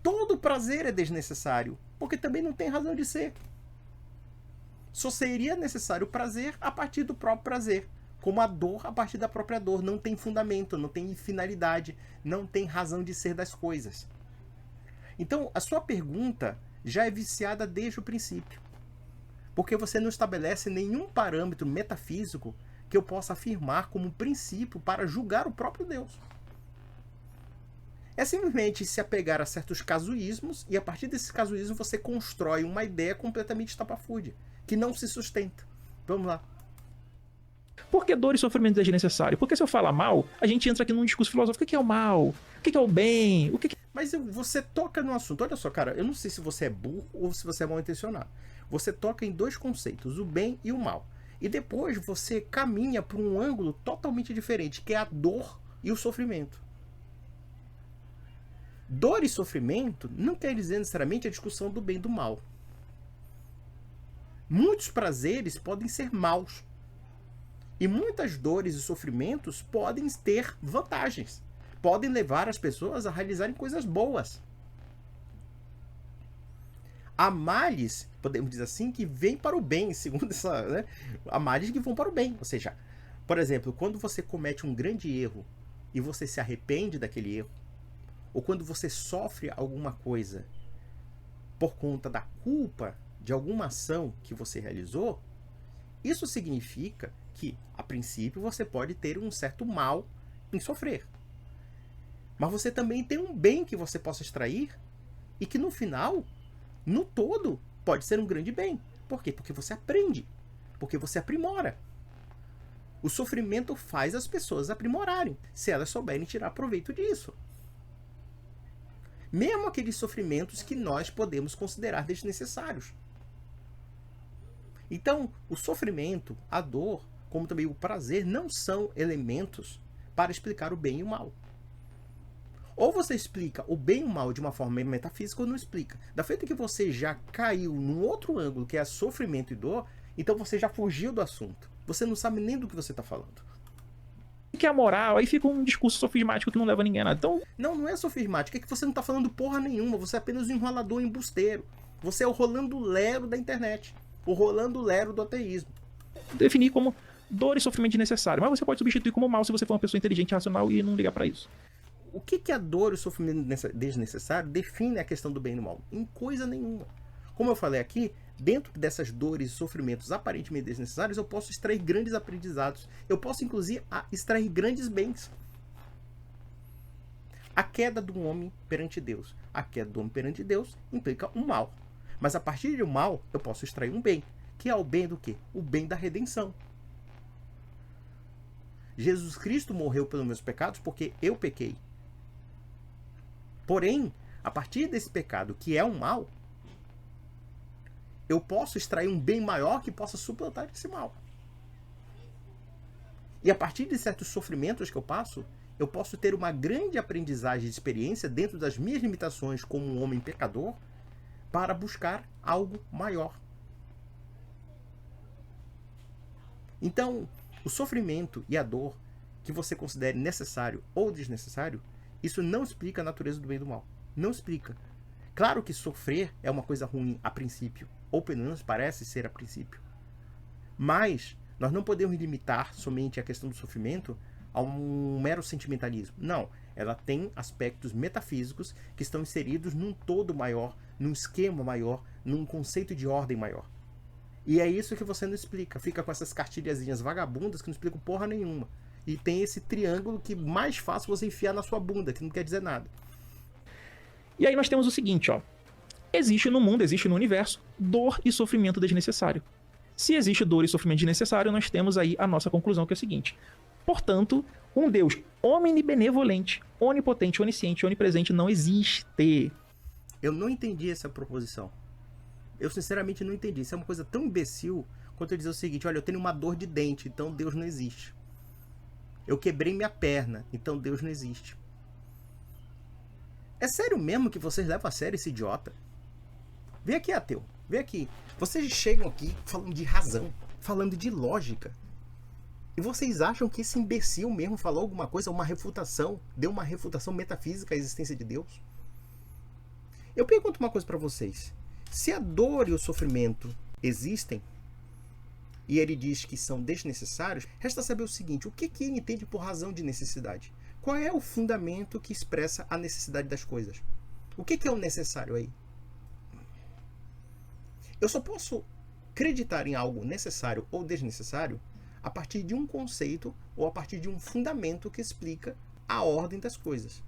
Todo prazer é desnecessário, porque também não tem razão de ser. Só seria necessário o prazer a partir do próprio prazer, como a dor a partir da própria dor. Não tem fundamento, não tem finalidade, não tem razão de ser das coisas. Então, a sua pergunta já é viciada desde o princípio. Porque você não estabelece nenhum parâmetro metafísico que eu possa afirmar como princípio para julgar o próprio Deus. É simplesmente se apegar a certos casuísmos e a partir desses casuísmos você constrói uma ideia completamente estapafúrdia, que não se sustenta. Vamos lá. Por que dor e sofrimento é desnecessário? Porque se eu falar mal, a gente entra aqui num discurso filosófico. O que é o mal? O que é o bem? Mas você toca no assunto. Olha só, cara, eu não sei se você é burro ou se você é mal intencionado. Você toca em dois conceitos, o bem e o mal. E depois você caminha para um ângulo totalmente diferente, que é a dor e o sofrimento. Dor e sofrimento não quer dizer necessariamente a discussão do bem e do mal. Muitos prazeres podem ser maus. E muitas dores e sofrimentos podem ter vantagens. Podem levar as pessoas a realizarem coisas boas. Há males, podemos dizer assim, que vêm para o bem, segundo essa, né? Há males que vão para o bem. Ou seja, por exemplo, quando você comete um grande erro e você se arrepende daquele erro, ou quando você sofre alguma coisa por conta da culpa de alguma ação que você realizou, isso significa que, a princípio, você pode ter um certo mal em sofrer. Mas você também tem um bem que você possa extrair e que no final, no todo, pode ser um grande bem. Por quê? Porque você aprende. Porque você aprimora. O sofrimento faz as pessoas aprimorarem, se elas souberem tirar proveito disso. Mesmo aqueles sofrimentos que nós podemos considerar desnecessários. Então, o sofrimento, a dor, como também o prazer, não são elementos para explicar o bem e o mal. Ou você explica o bem e o mal de uma forma metafísica ou não explica. Da feita que você já caiu num outro ângulo, que é sofrimento e dor, então você já fugiu do assunto. Você não sabe nem do que você está falando. Que é a moral, aí fica um discurso sofismático que não leva ninguém a nada. Então, não é sofismático, é que você não está falando porra nenhuma, você é apenas um enrolador embusteiro. Você é o Rolando Lero da internet, o Rolando Lero do ateísmo. Definir como dor e sofrimento desnecessário, mas você pode substituir como mal se você for uma pessoa inteligente e racional e não ligar para isso. O que a dor e o sofrimento desnecessário define a questão do bem e do mal? Em coisa nenhuma. Como eu falei aqui, dentro dessas dores e sofrimentos aparentemente desnecessários, eu posso extrair grandes aprendizados. Eu posso, inclusive, extrair grandes bens. A queda do homem perante Deus. A queda do homem perante Deus implica um mal. Mas a partir de um mal, eu posso extrair um bem. Que é o bem do quê? O bem da redenção. Jesus Cristo morreu pelos meus pecados porque eu pequei. Porém, a partir desse pecado, que é um mal, eu posso extrair um bem maior que possa suplantar esse mal. E a partir de certos sofrimentos que eu passo, eu posso ter uma grande aprendizagem de experiência dentro das minhas limitações como um homem pecador para buscar algo maior. Então, o sofrimento e a dor que você considere necessário ou desnecessário, isso não explica a natureza do bem e do mal. Não explica. Claro que sofrer é uma coisa ruim a princípio, ou pelo menos parece ser a princípio. Mas nós não podemos limitar somente a questão do sofrimento a um mero sentimentalismo. Não, ela tem aspectos metafísicos que estão inseridos num todo maior, num esquema maior, num conceito de ordem maior. E é isso que você não explica. Fica com essas cartilhazinhas vagabundas que não explicam porra nenhuma. E tem esse triângulo que mais fácil você enfiar na sua bunda, que não quer dizer nada. E aí nós temos o seguinte, ó. Existe no mundo, existe no universo, dor e sofrimento desnecessário. Se existe dor e sofrimento desnecessário, nós temos aí a nossa conclusão, que é o seguinte. Portanto, um Deus omnibenevolente, onipotente, onisciente, onipresente não existe. Eu não entendi essa proposição. Eu sinceramente não entendi. Isso é uma coisa tão imbecil quanto eu dizer o seguinte, olha, eu tenho uma dor de dente, então Deus não existe. Eu quebrei minha perna, então Deus não existe. É sério mesmo que vocês levam a sério esse idiota? Vem aqui, ateu. Vem aqui. Vocês chegam aqui falando de razão, falando de lógica. E vocês acham que esse imbecil mesmo falou alguma coisa, uma refutação, deu uma refutação metafísica à existência de Deus? Eu pergunto uma coisa para vocês. Se a dor e o sofrimento existem, e ele diz que são desnecessários, resta saber o seguinte, o que ele entende por razão de necessidade? Qual é o fundamento que expressa a necessidade das coisas? O que é o necessário aí? Eu só posso acreditar em algo necessário ou desnecessário a partir de um conceito ou a partir de um fundamento que explica a ordem das coisas.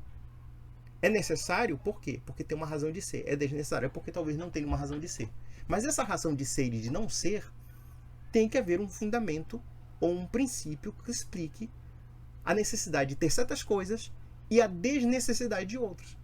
É necessário por quê? Porque tem uma razão de ser. É desnecessário porque talvez não tenha uma razão de ser. Mas essa razão de ser e de não ser tem que haver um fundamento ou um princípio que explique a necessidade de ter certas coisas e a desnecessidade de outras.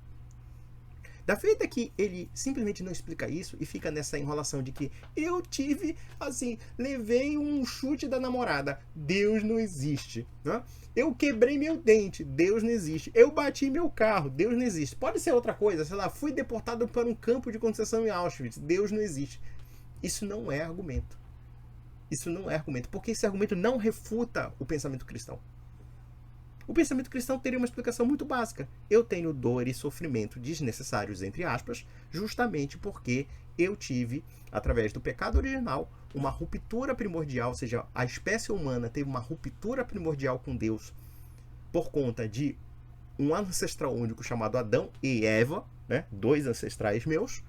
Da feita que ele simplesmente não explica isso e fica nessa enrolação de que eu tive, assim, levei um chute da namorada, Deus não existe. Né? Eu quebrei meu dente, Deus não existe. Eu bati meu carro, Deus não existe. Pode ser outra coisa, sei lá, fui deportado para um campo de concentração em Auschwitz, Deus não existe. Isso não é argumento. Isso não é argumento, porque esse argumento não refuta o pensamento cristão. O pensamento cristão teria uma explicação muito básica. Eu tenho dor e sofrimento desnecessários, entre aspas, justamente porque eu tive, através do pecado original, uma ruptura primordial, ou seja, a espécie humana teve uma ruptura primordial com Deus por conta de um ancestral único chamado Adão e Eva, né? 2 ancestrais meus,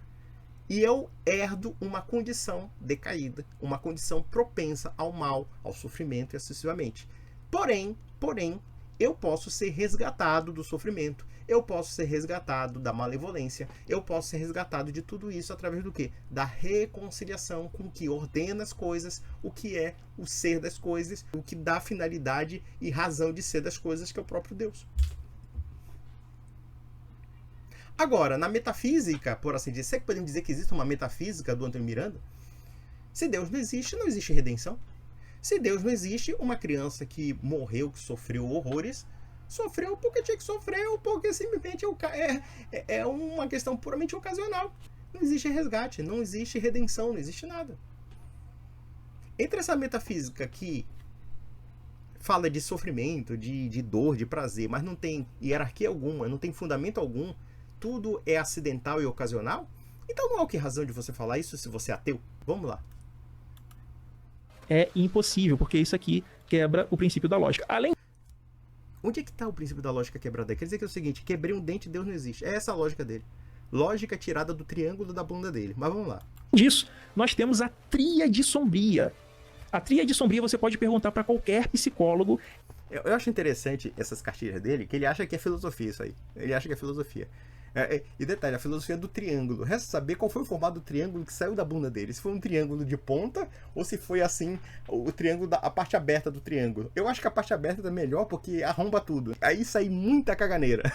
e eu herdo uma condição decaída, uma condição propensa ao mal, ao sofrimento e assim sucessivamente. Porém, eu posso ser resgatado do sofrimento, eu posso ser resgatado da malevolência, eu posso ser resgatado de tudo isso através do quê? Da reconciliação com o que ordena as coisas, o que é o ser das coisas, o que dá finalidade e razão de ser das coisas, que é o próprio Deus. Agora, na metafísica, por assim dizer, será que podemos dizer que existe uma metafísica do Antônio Miranda? Se Deus não existe redenção. Se Deus não existe, uma criança que morreu, que sofreu horrores, sofreu porque tinha que sofrer, ou porque simplesmente é uma questão puramente ocasional. Não existe resgate, não existe redenção, não existe nada. Entre essa metafísica que fala de sofrimento, de dor, de prazer, mas não tem hierarquia alguma, não tem fundamento algum, tudo é acidental e ocasional, então não há que razão de você falar isso se você é ateu. Vamos lá. É impossível, porque isso aqui quebra o princípio da lógica. Além Onde é que está o princípio da lógica quebrada? Quer dizer que é o seguinte, quebrei um dente, Deus não existe. É essa a lógica dele. Lógica tirada do triângulo da bunda dele. Mas vamos lá. disso, nós temos a tríade sombria. A tríade sombria você pode perguntar para qualquer psicólogo. Eu acho interessante essas cartilhas dele, que ele acha que é filosofia isso aí. Ele acha que é filosofia. E detalhe, a filosofia do triângulo. Resta saber qual foi o formato do triângulo que saiu da bunda dele. Se foi um triângulo de ponta ou se foi assim, o triângulo, a parte aberta do triângulo. Eu acho que a parte aberta é melhor porque arromba tudo. Aí sai muita caganeira.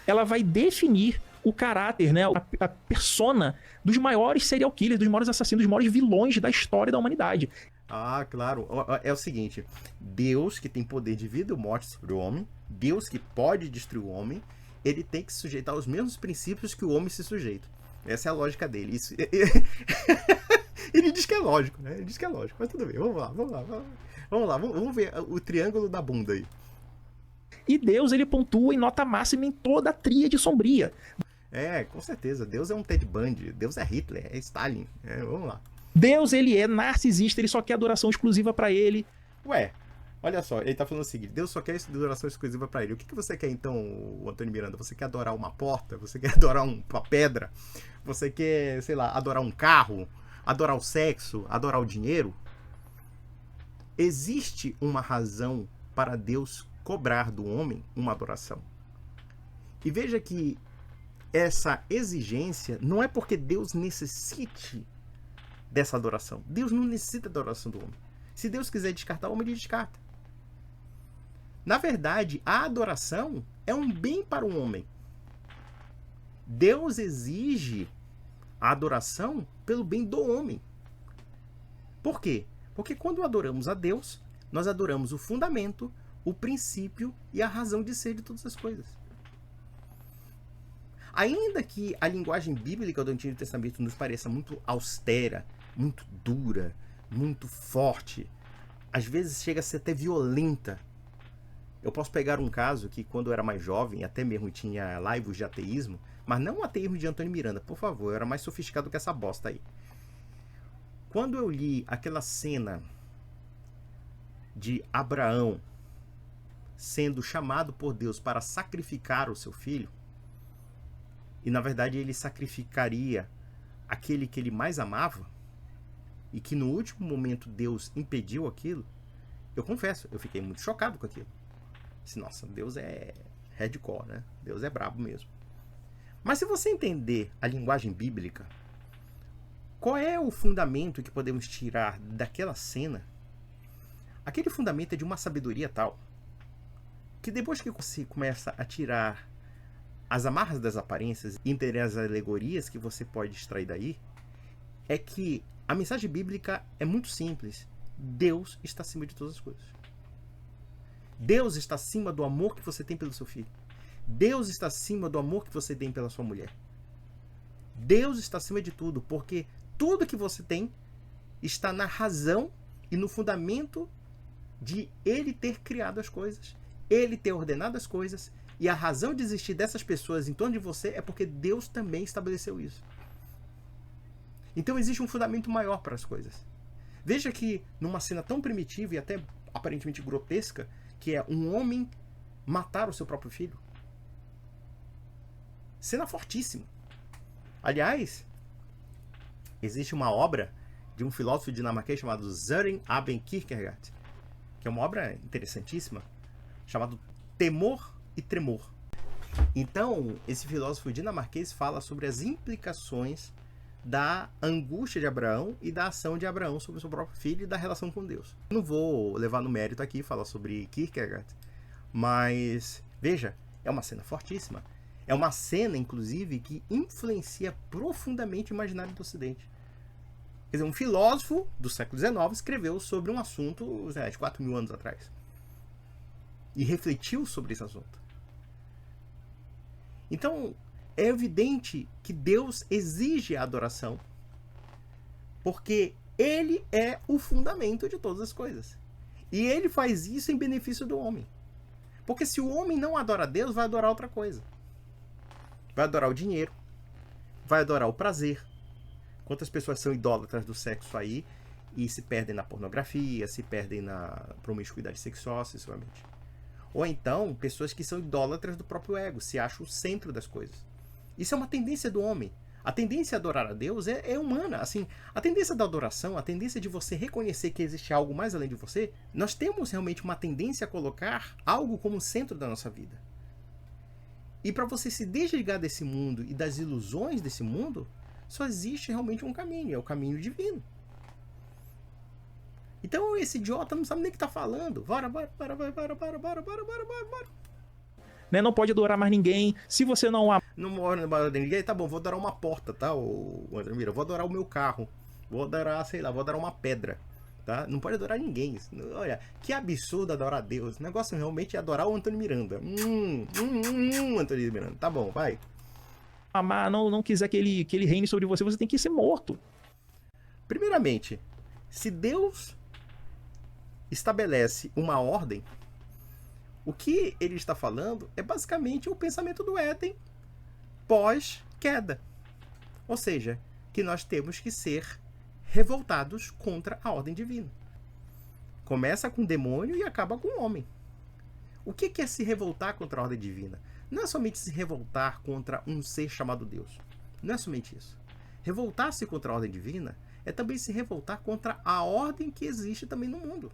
Ela vai definir o caráter, né, a persona dos maiores serial killers, dos maiores assassinos, dos maiores vilões da história da humanidade. Ah, claro. É o seguinte, Deus que tem poder de vida e morte sobre o homem, Deus que pode destruir o homem, ele tem que se sujeitar aos mesmos princípios que o homem se sujeita. Essa é a lógica dele. Isso... Ele diz que é lógico, né? Ele diz que é lógico, mas tudo bem, vamos ver o triângulo da bunda aí. E Deus, ele pontua em nota máxima em toda a tríade sombria. Com certeza. Deus é um Ted Bundy, Deus é Hitler, é Stalin. Vamos lá. Deus, ele é narcisista, ele só quer adoração exclusiva pra ele. Ué, olha só, ele tá falando o seguinte, Deus só quer adoração exclusiva pra ele. O que você quer então, Antônio Miranda? Você quer adorar uma porta? Você quer adorar uma pedra? Você quer, sei lá, adorar um carro? Adorar o sexo? Adorar o dinheiro? Existe uma razão para Deus cobrar do homem uma adoração. E veja que essa exigência não é porque Deus necessite dessa adoração. Deus não necessita da adoração do homem. Se Deus quiser descartar o homem, ele descarta. Na verdade, a adoração é um bem para o homem. Deus exige a adoração pelo bem do homem. Por quê? Porque quando adoramos a Deus, nós adoramos o fundamento, o princípio e a razão de ser de todas as coisas. Ainda que a linguagem bíblica do Antigo Testamento nos pareça muito austera, muito dura, muito forte, às vezes chega a ser até violenta. Eu posso pegar um caso que quando eu era mais jovem, até mesmo tinha lives de ateísmo, mas não ateísmo de Antônio Miranda, por favor, eu era mais sofisticado que essa bosta aí. Quando eu li aquela cena de Abraão sendo chamado por Deus para sacrificar o seu filho, e na verdade ele sacrificaria aquele que ele mais amava, e que no último momento Deus impediu aquilo, eu confesso, eu fiquei muito chocado com aquilo. Disse, nossa, Deus é hardcore, né? Deus é brabo mesmo. Mas se você entender a linguagem bíblica, qual é o fundamento que podemos tirar daquela cena? Aquele fundamento é de uma sabedoria tal, que depois que você começa a tirar as amarras das aparências e entender as alegorias que você pode extrair daí, é que a mensagem bíblica é muito simples. Deus está acima de todas as coisas. Deus está acima do amor que você tem pelo seu filho. Deus está acima do amor que você tem pela sua mulher. Deus está acima de tudo, porque tudo que você tem está na razão e no fundamento de Ele ter criado as coisas, Ele ter ordenado as coisas, e a razão de existir dessas pessoas em torno de você é porque Deus também estabeleceu isso. Então existe um fundamento maior para as coisas. Veja que numa cena tão primitiva e até aparentemente grotesca, que é um homem matar o seu próprio filho. Cena fortíssima. Aliás, existe uma obra de um filósofo dinamarquês chamado Søren Aben Kierkegaard, que é uma obra interessantíssima, chamado Temor e Tremor. Então, esse filósofo dinamarquês fala sobre as implicações da angústia de Abraão e da ação de Abraão sobre o seu próprio filho e da relação com Deus. Não vou levar no mérito aqui, falar sobre Kierkegaard, mas veja, é uma cena fortíssima. É uma cena, inclusive, que influencia profundamente o imaginário do Ocidente. Quer dizer, um filósofo do século XIX escreveu sobre um assunto de 4.000 anos atrás. E refletiu sobre esse assunto. Então, é evidente que Deus exige a adoração, porque Ele é o fundamento de todas as coisas. E Ele faz isso em benefício do homem. Porque se o homem não adora a Deus, vai adorar outra coisa. Vai adorar o dinheiro, vai adorar o prazer. Quantas pessoas são idólatras do sexo aí e se perdem na pornografia, se perdem na promiscuidade sexual, acessivamente. Ou então, pessoas que são idólatras do próprio ego, se acham o centro das coisas. Isso é uma tendência do homem. A tendência a adorar a Deus é humana. Assim, a tendência da adoração, a tendência de você reconhecer que existe algo mais além de você, nós temos realmente uma tendência a colocar algo como centro da nossa vida. E para você se desligar desse mundo e das ilusões desse mundo, só existe realmente um caminho, é o caminho divino. Então esse idiota não sabe nem o que tá falando. Bora. Né? Não pode adorar mais ninguém. Se você não amar. Não mora de ninguém, tá bom, vou adorar uma porta, tá, o André Mira? Vou adorar o meu carro. Vou adorar, sei lá, vou adorar uma pedra. Tá? Não pode adorar ninguém. Olha, que absurdo adorar a Deus. O negócio realmente é adorar o Antônio Miranda. Antônio Miranda. Tá bom, vai. Amar, não quiser que ele reine sobre você, você tem que ser morto. Primeiramente, se Deus estabelece uma ordem, o que ele está falando é basicamente o pensamento do Éden pós-queda. Ou seja, que nós temos que ser revoltados contra a ordem divina. Começa com o demônio e acaba com o homem. O que é se revoltar contra a ordem divina? Não é somente se revoltar contra um ser chamado Deus. Não é somente isso. Revoltar-se contra a ordem divina é também se revoltar contra a ordem que existe também no mundo.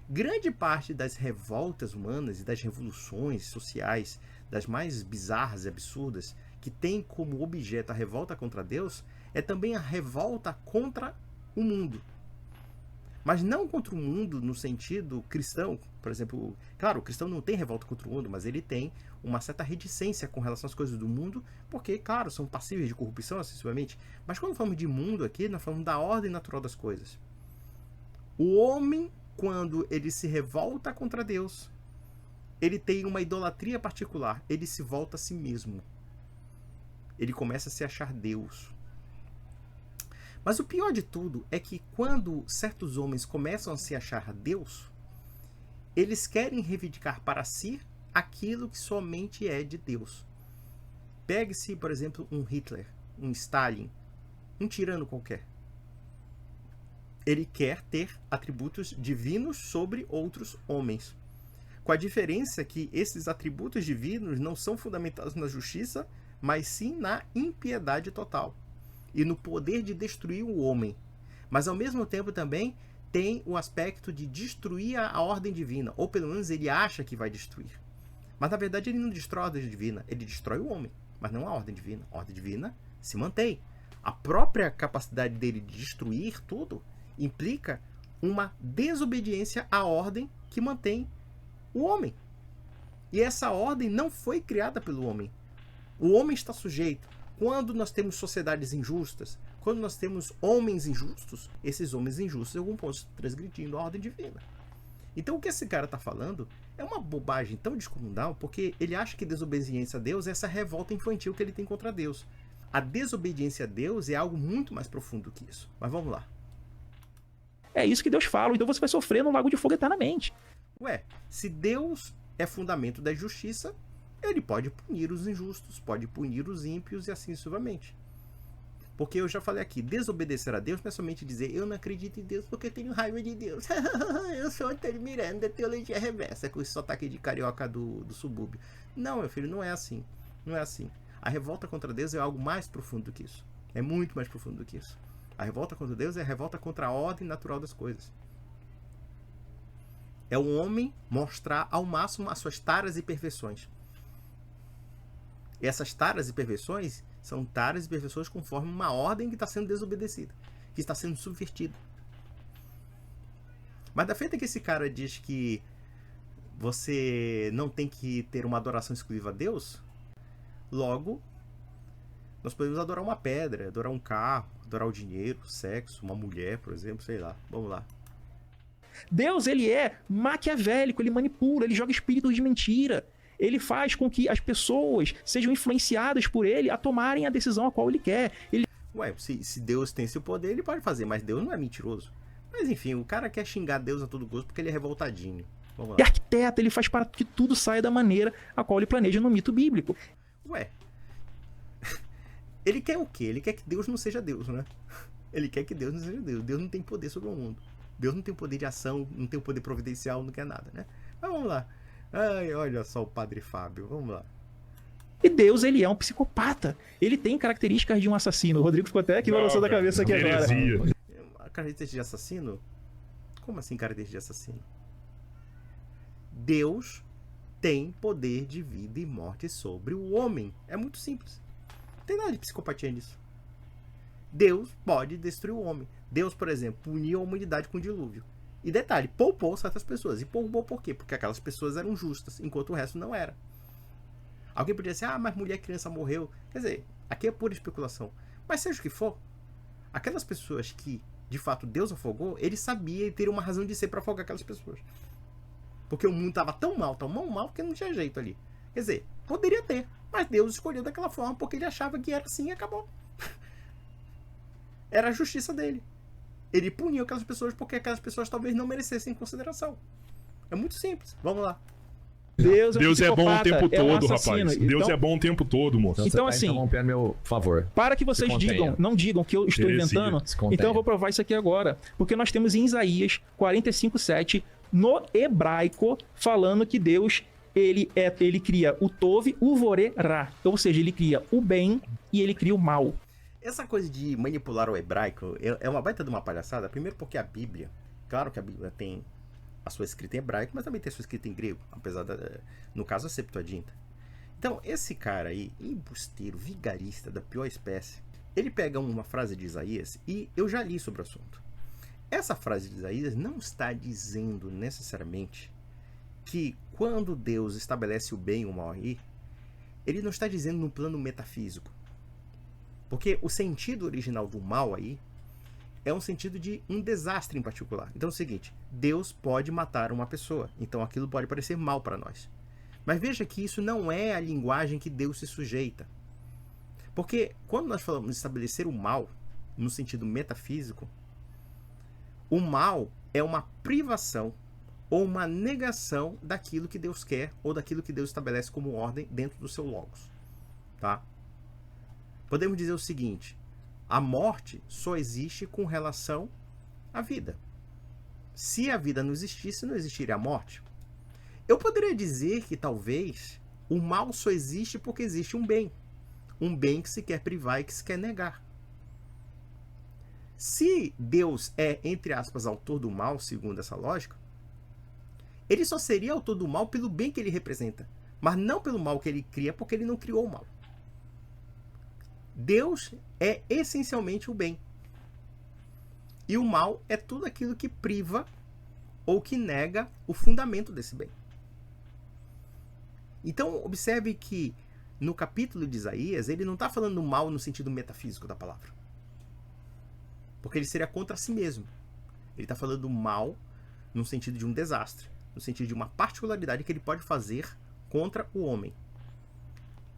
Grande parte das revoltas humanas e das revoluções sociais, das mais bizarras e absurdas, que tem como objeto a revolta contra Deus, é também a revolta contra o mundo. Mas não contra o mundo no sentido cristão. Por exemplo, claro, o cristão não tem revolta contra o mundo, mas ele tem uma certa reticência com relação às coisas do mundo, porque, claro, são passíveis de corrupção, acessivamente. Mas quando falamos de mundo aqui, nós falamos da ordem natural das coisas. O homem, quando ele se revolta contra Deus, ele tem uma idolatria particular, ele se volta a si mesmo. Ele começa a se achar Deus. Mas o pior de tudo é que quando certos homens começam a se achar Deus, eles querem reivindicar para si aquilo que somente é de Deus. Pegue-se, por exemplo, um Hitler, um Stalin, um tirano qualquer. Ele quer ter atributos divinos sobre outros homens. Com a diferença que esses atributos divinos não são fundamentados na justiça, mas sim na impiedade total e no poder de destruir o homem. Mas ao mesmo tempo também tem o aspecto de destruir a ordem divina, ou pelo menos ele acha que vai destruir. Mas na verdade ele não destrói a ordem divina, ele destrói o homem, mas não a ordem divina. A ordem divina se mantém. A própria capacidade dele de destruir tudo implica uma desobediência à ordem que mantém o homem. E essa ordem não foi criada pelo homem. O homem está sujeito. Quando nós temos sociedades injustas, quando nós temos homens injustos, esses homens injustos em algum ponto estão transgredindo a ordem divina. Então o que esse cara está falando é uma bobagem tão descomunal, porque ele acha que desobediência a Deus é essa revolta infantil que ele tem contra Deus. A desobediência a Deus é algo muito mais profundo que isso. Mas vamos lá. É isso que Deus fala, então você vai sofrer no lago de fogo eternamente. Ué, se Deus é fundamento da justiça, ele pode punir os injustos, pode punir os ímpios e assim sucessivamente. Porque eu já falei aqui, desobedecer a Deus não é somente dizer eu não acredito em Deus porque eu tenho raiva de Deus. Eu sou Antônio Miranda, teologia reversa, com esse sotaque de carioca do subúrbio. Não, meu filho, não é assim. Não é assim. A revolta contra Deus é algo mais profundo do que isso. É muito mais profundo do que isso. A revolta contra Deus é a revolta contra a ordem natural das coisas. É o homem mostrar ao máximo as suas taras e perfeições. E essas taras e perversões são taras e perversões conforme uma ordem que está sendo desobedecida, que está sendo subvertida. Mas da feita que esse cara diz que você não tem que ter uma adoração exclusiva a Deus, Logo, nós podemos adorar uma pedra, adorar um carro, adorar o dinheiro, o sexo, uma mulher, por exemplo, sei lá. Vamos lá. Deus, ele é maquiavélico, ele manipula, ele joga espíritos de mentira. Ele faz com que as pessoas sejam influenciadas por ele a tomarem a decisão a qual ele quer. Ué, se Deus tem esse poder, ele pode fazer, mas Deus não é mentiroso. Mas enfim, o cara quer xingar Deus a todo gosto porque ele é revoltadinho. Vamos lá. Ele arquiteta, ele faz para que tudo saia da maneira a qual ele planeja no mito bíblico. Ué, ele quer o quê? Ele quer que Deus não seja Deus, né? Ele quer que Deus não seja Deus. Deus não tem poder sobre o mundo. Deus não tem poder de ação, não tem poder providencial, não quer nada, né? Mas vamos lá. Ai, olha só o Padre Fábio, vamos lá. E Deus, ele é um psicopata. Ele tem características de um assassino. O Rodrigo ficou até aqui balançando a cabeça aqui agora. A característica de assassino? Como assim característica de assassino? Deus tem poder de vida e morte sobre o homem. É muito simples. Não tem nada de psicopatia nisso. Deus pode destruir o homem. Deus, por exemplo, puniu a humanidade com o dilúvio. E detalhe, poupou certas pessoas. E poupou por quê? Porque aquelas pessoas eram justas, enquanto o resto não era. Alguém podia dizer, mas mulher e criança morreu. Quer dizer, aqui é pura especulação. Mas seja o que for, aquelas pessoas que, de fato, Deus afogou, ele sabia e teria uma razão de ser para afogar aquelas pessoas. Porque o mundo estava tão mal, que não tinha jeito ali. Quer dizer, poderia ter, mas Deus escolheu daquela forma porque ele achava que era assim e acabou. Era a justiça dele. Ele puniu aquelas pessoas porque aquelas pessoas talvez não merecessem consideração. É muito simples. Vamos lá. Deus é bom o tempo todo, rapaz. Deus é bom o tempo todo, moço. Então, assim, meu favor. Para que vocês não digam que eu estou inventando, então eu vou provar isso aqui agora. Porque nós temos em Isaías 45:7, no hebraico, falando que Deus, ele cria o Tov, o Vorerá. Ou seja, ele cria o bem e ele cria o mal. Essa coisa de manipular o hebraico é uma baita de uma palhaçada. Primeiro porque a Bíblia, claro que a Bíblia tem a sua escrita em hebraico, mas também tem a sua escrita em grego, apesar no caso a Septuaginta. Então esse cara aí, embusteiro, vigarista da pior espécie, ele pega uma frase de Isaías e eu já li sobre o assunto. Essa frase de Isaías não está dizendo necessariamente que quando Deus estabelece o bem e o mal aí, ele não está dizendo no plano metafísico. Porque o sentido original do mal aí é um sentido de um desastre em particular. Então é o seguinte, Deus pode matar uma pessoa, então aquilo pode parecer mal para nós. Mas veja que isso não é a linguagem que Deus se sujeita. Porque quando nós falamos de estabelecer o mal, no sentido metafísico, o mal é uma privação ou uma negação daquilo que Deus quer ou daquilo que Deus estabelece como ordem dentro do seu logos. Tá? Podemos dizer o seguinte, a morte só existe com relação à vida. Se a vida não existisse, não existiria a morte. Eu poderia dizer que talvez o mal só existe porque existe um bem. Um bem que se quer privar e que se quer negar. Se Deus é, entre aspas, autor do mal, segundo essa lógica, ele só seria autor do mal pelo bem que ele representa, mas não pelo mal que ele cria, porque ele não criou o mal. Deus é essencialmente o bem. E o mal é tudo aquilo que priva ou que nega o fundamento desse bem. Então, observe que no capítulo de Isaías, ele não está falando do mal no sentido metafísico da palavra. Porque ele seria contra si mesmo. Ele está falando do mal no sentido de um desastre, no sentido de uma particularidade que ele pode fazer contra o homem.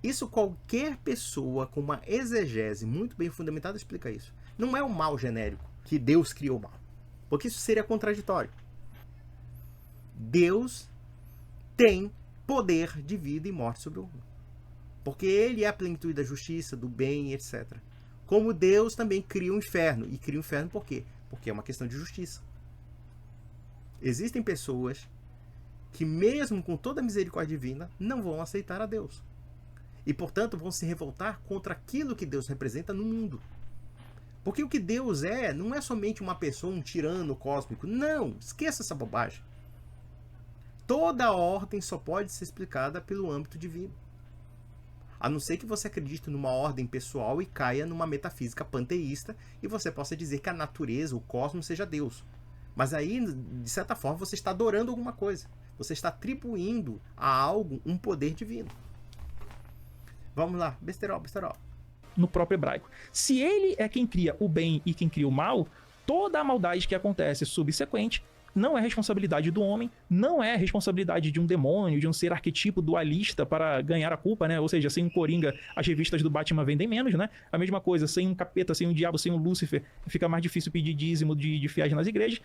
Isso qualquer pessoa com uma exegese muito bem fundamentada explica isso. Não é o mal genérico, que Deus criou o mal. Porque isso seria contraditório. Deus tem poder de vida e morte sobre o homem. Porque ele é a plenitude da justiça, do bem, etc. Como Deus também cria o inferno. E cria o inferno por quê? Porque é uma questão de justiça. Existem pessoas que, mesmo com toda a misericórdia divina, não vão aceitar a Deus. E, portanto, vão se revoltar contra aquilo que Deus representa no mundo. Porque o que Deus é, não é somente uma pessoa, um tirano cósmico. Não, esqueça essa bobagem. Toda a ordem só pode ser explicada pelo âmbito divino. A não ser que você acredite numa ordem pessoal e caia numa metafísica panteísta e você possa dizer que a natureza, o cosmos, seja Deus. Mas aí, de certa forma, você está adorando alguma coisa. Você está atribuindo a algo um poder divino. Vamos lá, besterol. No próprio hebraico. Se ele é quem cria o bem e quem cria o mal, toda a maldade que acontece subsequente não é responsabilidade do homem, não é responsabilidade de um demônio, de um ser arquetipo dualista para ganhar a culpa, né? Ou seja, sem um Coringa, as revistas do Batman vendem menos, né? A mesma coisa, sem um capeta, sem um diabo, sem um Lúcifer, fica mais difícil pedir dízimo de fiéis nas igrejas.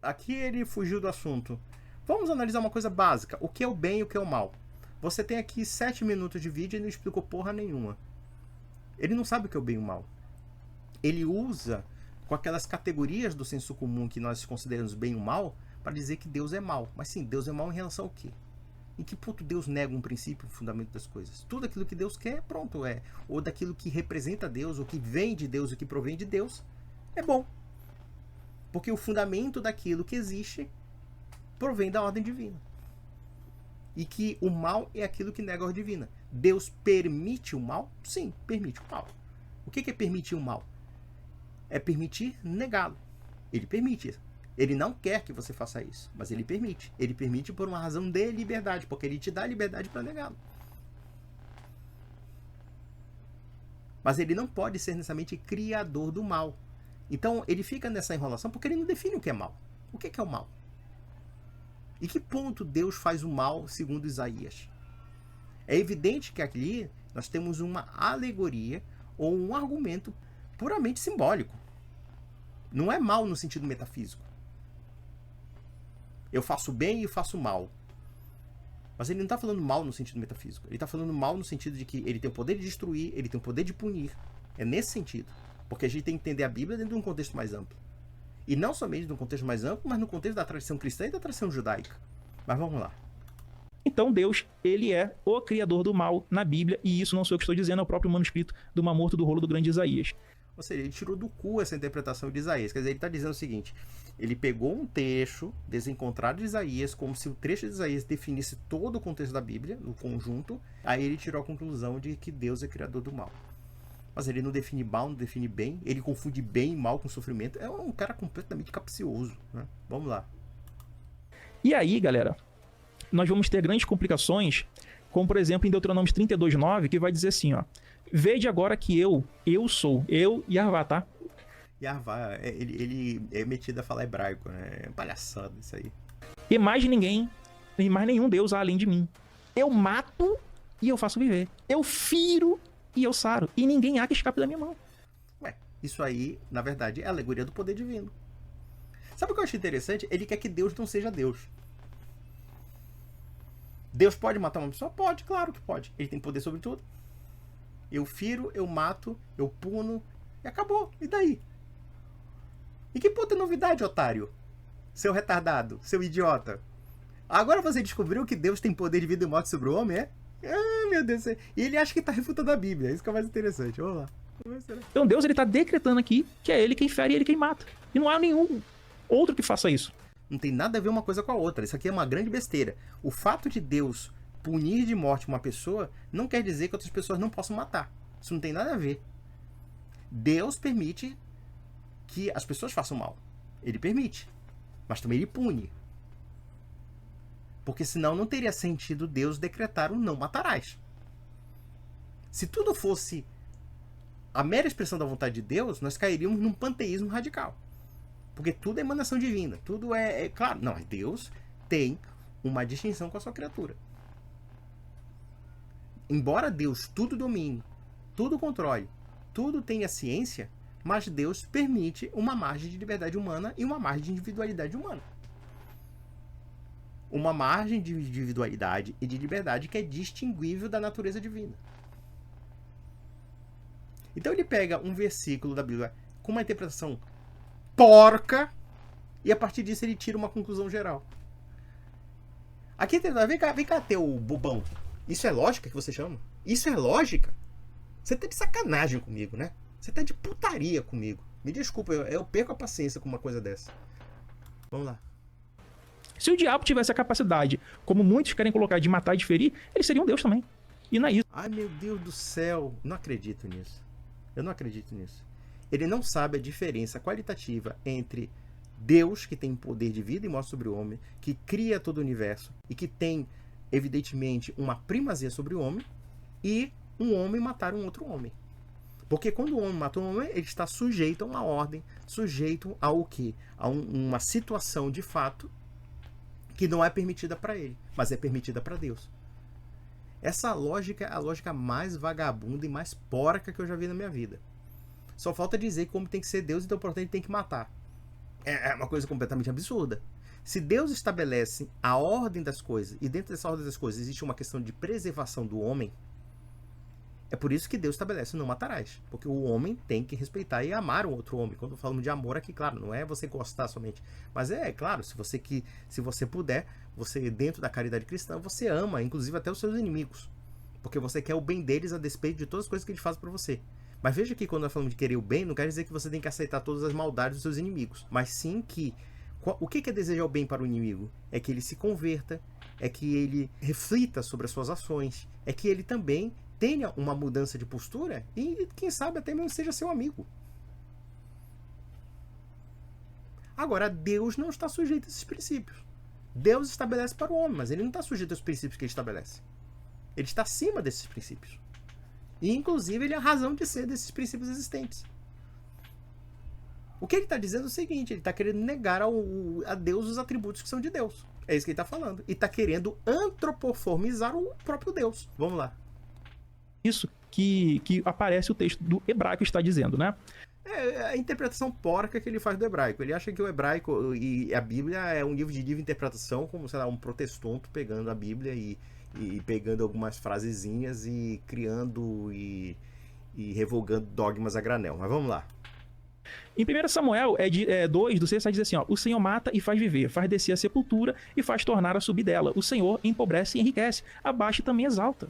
Aqui ele fugiu do assunto. Vamos analisar uma coisa básica. O que é o bem e o que é o mal? Você tem aqui 7 minutos de vídeo e não explicou porra nenhuma. Ele não sabe o que é o bem e o mal. Ele usa com aquelas categorias do senso comum que nós consideramos bem ou mal, para dizer que Deus é mal. Mas sim, Deus é mal em relação ao quê? Em que ponto Deus nega um princípio, um fundamento das coisas? Tudo aquilo que Deus quer, pronto, é. Ou daquilo que representa Deus, ou que vem de Deus, ou que provém de Deus, é bom. Porque o fundamento daquilo que existe provém da ordem divina. E que o mal é aquilo que nega a ordem divina. Deus permite o mal? Sim, permite o mal. O que é permitir o mal? É permitir negá-lo. Ele permite. Ele não quer que você faça isso, mas ele permite. Ele permite por uma razão de liberdade, porque ele te dá a liberdade para negá-lo. Mas ele não pode ser necessariamente criador do mal. Então ele fica nessa enrolação porque ele não define o que é mal. O que é o mal? E que ponto Deus faz o mal segundo Isaías? É evidente que aqui nós temos uma alegoria ou um argumento puramente simbólico. Não é mal no sentido metafísico. Eu faço bem e faço mal. Mas ele não está falando mal no sentido metafísico. Ele está falando mal no sentido de que ele tem o poder de destruir, ele tem o poder de punir. É nesse sentido. Porque a gente tem que entender a Bíblia dentro de um contexto mais amplo. E não somente de um contexto mais amplo, mas no contexto da tradição cristã e da tradição judaica. Mas vamos lá. Então Deus, ele é o criador do mal na Bíblia, e isso não sou eu que estou dizendo, é o próprio manuscrito do Mar Morto do Rolo do Grande Isaías. Ou seja, ele tirou do cu essa interpretação de Isaías. Quer dizer, ele está dizendo o seguinte: ele pegou um trecho desencontrado de Isaías, como se o trecho de Isaías definisse todo o contexto da Bíblia, no conjunto, aí ele tirou a conclusão de que Deus é criador do mal. Mas ele não define mal, não define bem, ele confunde bem e mal com sofrimento. É um cara completamente capcioso, né? Vamos lá. E aí, galera, nós vamos ter grandes complicações, como por exemplo em Deuteronômio 32:9, que vai dizer assim, ó: vede agora que eu sou, eu Yahavá, tá? Yahavá, ele é metido a falar hebraico, né? É palhaçada isso aí. E mais ninguém, e mais nenhum Deus há além de mim. Eu mato e eu faço viver. Eu firo e eu saro. E ninguém há que escape da minha mão. Ué, isso aí, na verdade, é a alegoria do poder divino. Sabe o que eu acho interessante? Ele quer que Deus não seja Deus. Deus pode matar uma pessoa? Pode, claro que pode. Ele tem poder sobre tudo. Eu firo, eu mato, eu puno e acabou. E daí? E que puta novidade, otário? Seu retardado, seu idiota. Agora você descobriu que Deus tem poder de vida e morte sobre o homem, é? Ah, meu Deus do céu. E ele acha que está refutando a Bíblia. Isso que é mais interessante. Vamos lá. Então Deus, ele está decretando aqui que é ele quem fere e ele quem mata. E não há nenhum outro que faça isso. Não tem nada a ver uma coisa com a outra. Isso aqui é uma grande besteira. O fato de Deus punir de morte uma pessoa não quer dizer que outras pessoas não possam matar. Isso não tem nada a ver. Deus permite que as pessoas façam mal. Ele permite. Mas também ele pune. Porque senão não teria sentido Deus decretar o não matarás. Se tudo fosse a mera expressão da vontade de Deus, nós cairíamos num panteísmo radical. Porque tudo é emanação divina. Tudo é claro. Não, Deus tem uma distinção com a sua criatura. Embora Deus tudo domine, tudo controle, tudo tenha ciência, mas Deus permite uma margem de liberdade humana e uma margem de individualidade humana. Uma margem de individualidade e de liberdade que é distinguível da natureza divina. Então ele pega um versículo da Bíblia com uma interpretação porca e a partir disso ele tira uma conclusão geral. Aqui, vem cá, teu bobão. Isso é lógica que você chama? Isso é lógica? Você tá de sacanagem comigo, né? Você tá de putaria comigo. Me desculpa, eu perco a paciência com uma coisa dessa. Vamos lá. Se o diabo tivesse a capacidade, como muitos querem colocar, de matar e de ferir, ele seria um Deus também. E não é isso. Ai, meu Deus do céu. Não acredito nisso. Eu não acredito nisso. Ele não sabe a diferença qualitativa entre Deus, que tem poder de vida e morte sobre o homem, que cria todo o universo e que tem, evidentemente, uma primazia sobre o homem, e um homem matar um outro homem. Porque quando o homem mata um homem, ele está sujeito a uma ordem, sujeito ao quê? A uma situação de fato que não é permitida para ele, mas é permitida para Deus. Essa lógica é a lógica mais vagabunda e mais porca que eu já vi na minha vida. Só falta dizer como tem que ser Deus, então portanto ele tem que matar. É uma coisa completamente absurda. Se Deus estabelece a ordem das coisas, e dentro dessa ordem das coisas existe uma questão de preservação do homem, é por isso que Deus estabelece não matarás. Porque o homem tem que respeitar e amar um outro homem. Quando falamos de amor aqui, claro, não é você gostar somente. Mas claro, se você puder, você dentro da caridade cristã, você ama, inclusive até os seus inimigos. Porque você quer o bem deles a despeito de todas as coisas que eles fazem para você. Mas veja que quando nós falamos de querer o bem, não quer dizer que você tem que aceitar todas as maldades dos seus inimigos. Mas sim que... O que é desejar o bem para o inimigo? É que ele se converta, é que ele reflita sobre as suas ações, é que ele também tenha uma mudança de postura e, quem sabe, até mesmo seja seu amigo. Agora, Deus não está sujeito a esses princípios. Deus estabelece para o homem, mas ele não está sujeito aos princípios que ele estabelece. Ele está acima desses princípios. E, inclusive, ele é a razão de ser desses princípios existentes. O que ele está dizendo é o seguinte, ele está querendo negar a Deus os atributos que são de Deus. É isso que ele está falando. E está querendo antropoformizar o próprio Deus. Vamos lá. Isso que aparece o texto do hebraico está dizendo, né? É a interpretação porca que ele faz do hebraico. Ele acha que o hebraico e a Bíblia é um livro de livre interpretação, como, sei lá, um protestanto pegando a Bíblia e pegando algumas frasezinhas e criando e revogando dogmas a granel. Mas vamos lá. Em 1 Samuel 2, do 6, diz assim, ó, o Senhor mata e faz viver, faz descer a sepultura e faz tornar a subir dela. O Senhor empobrece e enriquece, abaixa e também exalta.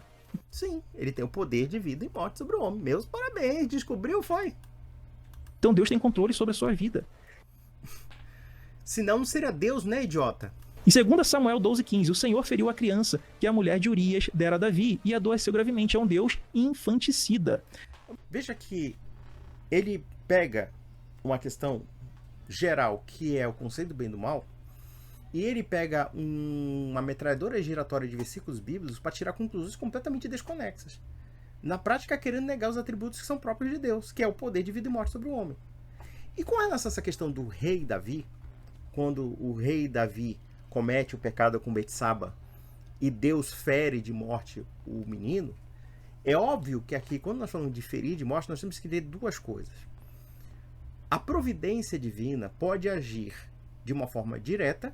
Sim, ele tem o poder de vida e morte sobre o homem. Meus parabéns, descobriu, foi. Então Deus tem controle sobre a sua vida. Senão não seria Deus, né, idiota? Em 2 Samuel 12,15, o Senhor feriu a criança que a mulher de Urias dera a Davi e adoeceu gravemente. É um Deus infanticida. Veja que ele pega uma questão geral, que é o conceito do bem e do mal, e ele pega uma metralhadora giratória de versículos bíblicos para tirar conclusões completamente desconexas. Na prática, querendo negar os atributos que são próprios de Deus, que é o poder de vida e morte sobre o homem. E com relação a essa questão do rei Davi, quando o rei Davi comete o pecado com Betsaba e Deus fere de morte o menino, é óbvio que aqui, quando nós falamos de ferir de morte, nós temos que entender duas coisas. A providência divina pode agir de uma forma direta,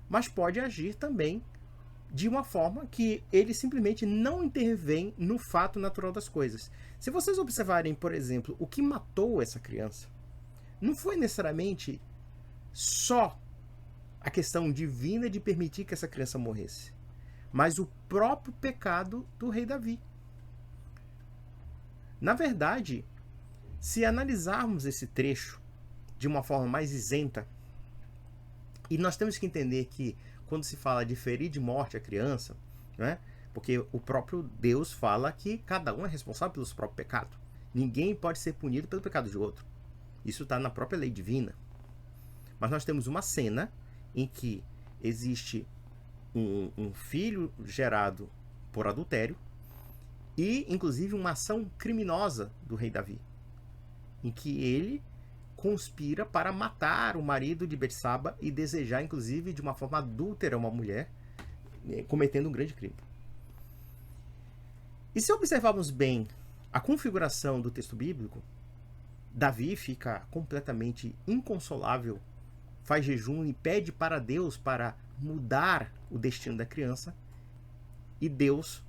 mas pode agir também de uma forma que ele simplesmente não intervém no fato natural das coisas. Se vocês observarem, por exemplo, o que matou essa criança, não foi necessariamente só a questão divina de permitir que essa criança morresse, mas o próprio pecado do rei Davi. Na verdade, se analisarmos esse trecho de uma forma mais isenta, e nós temos que entender que quando se fala de ferir de morte a criança, né, porque o próprio Deus fala que cada um é responsável pelo seu próprio pecado. Ninguém pode ser punido pelo pecado de outro. Isso está na própria lei divina. Mas nós temos uma cena em que existe um filho gerado por adultério e, inclusive, uma ação criminosa do rei Davi, em que ele conspira para matar o marido de Betsaba e desejar, inclusive, de uma forma adúltera uma mulher, cometendo um grande crime. E se observarmos bem a configuração do texto bíblico, Davi fica completamente inconsolável, faz jejum e pede para Deus para mudar o destino da criança, e Deus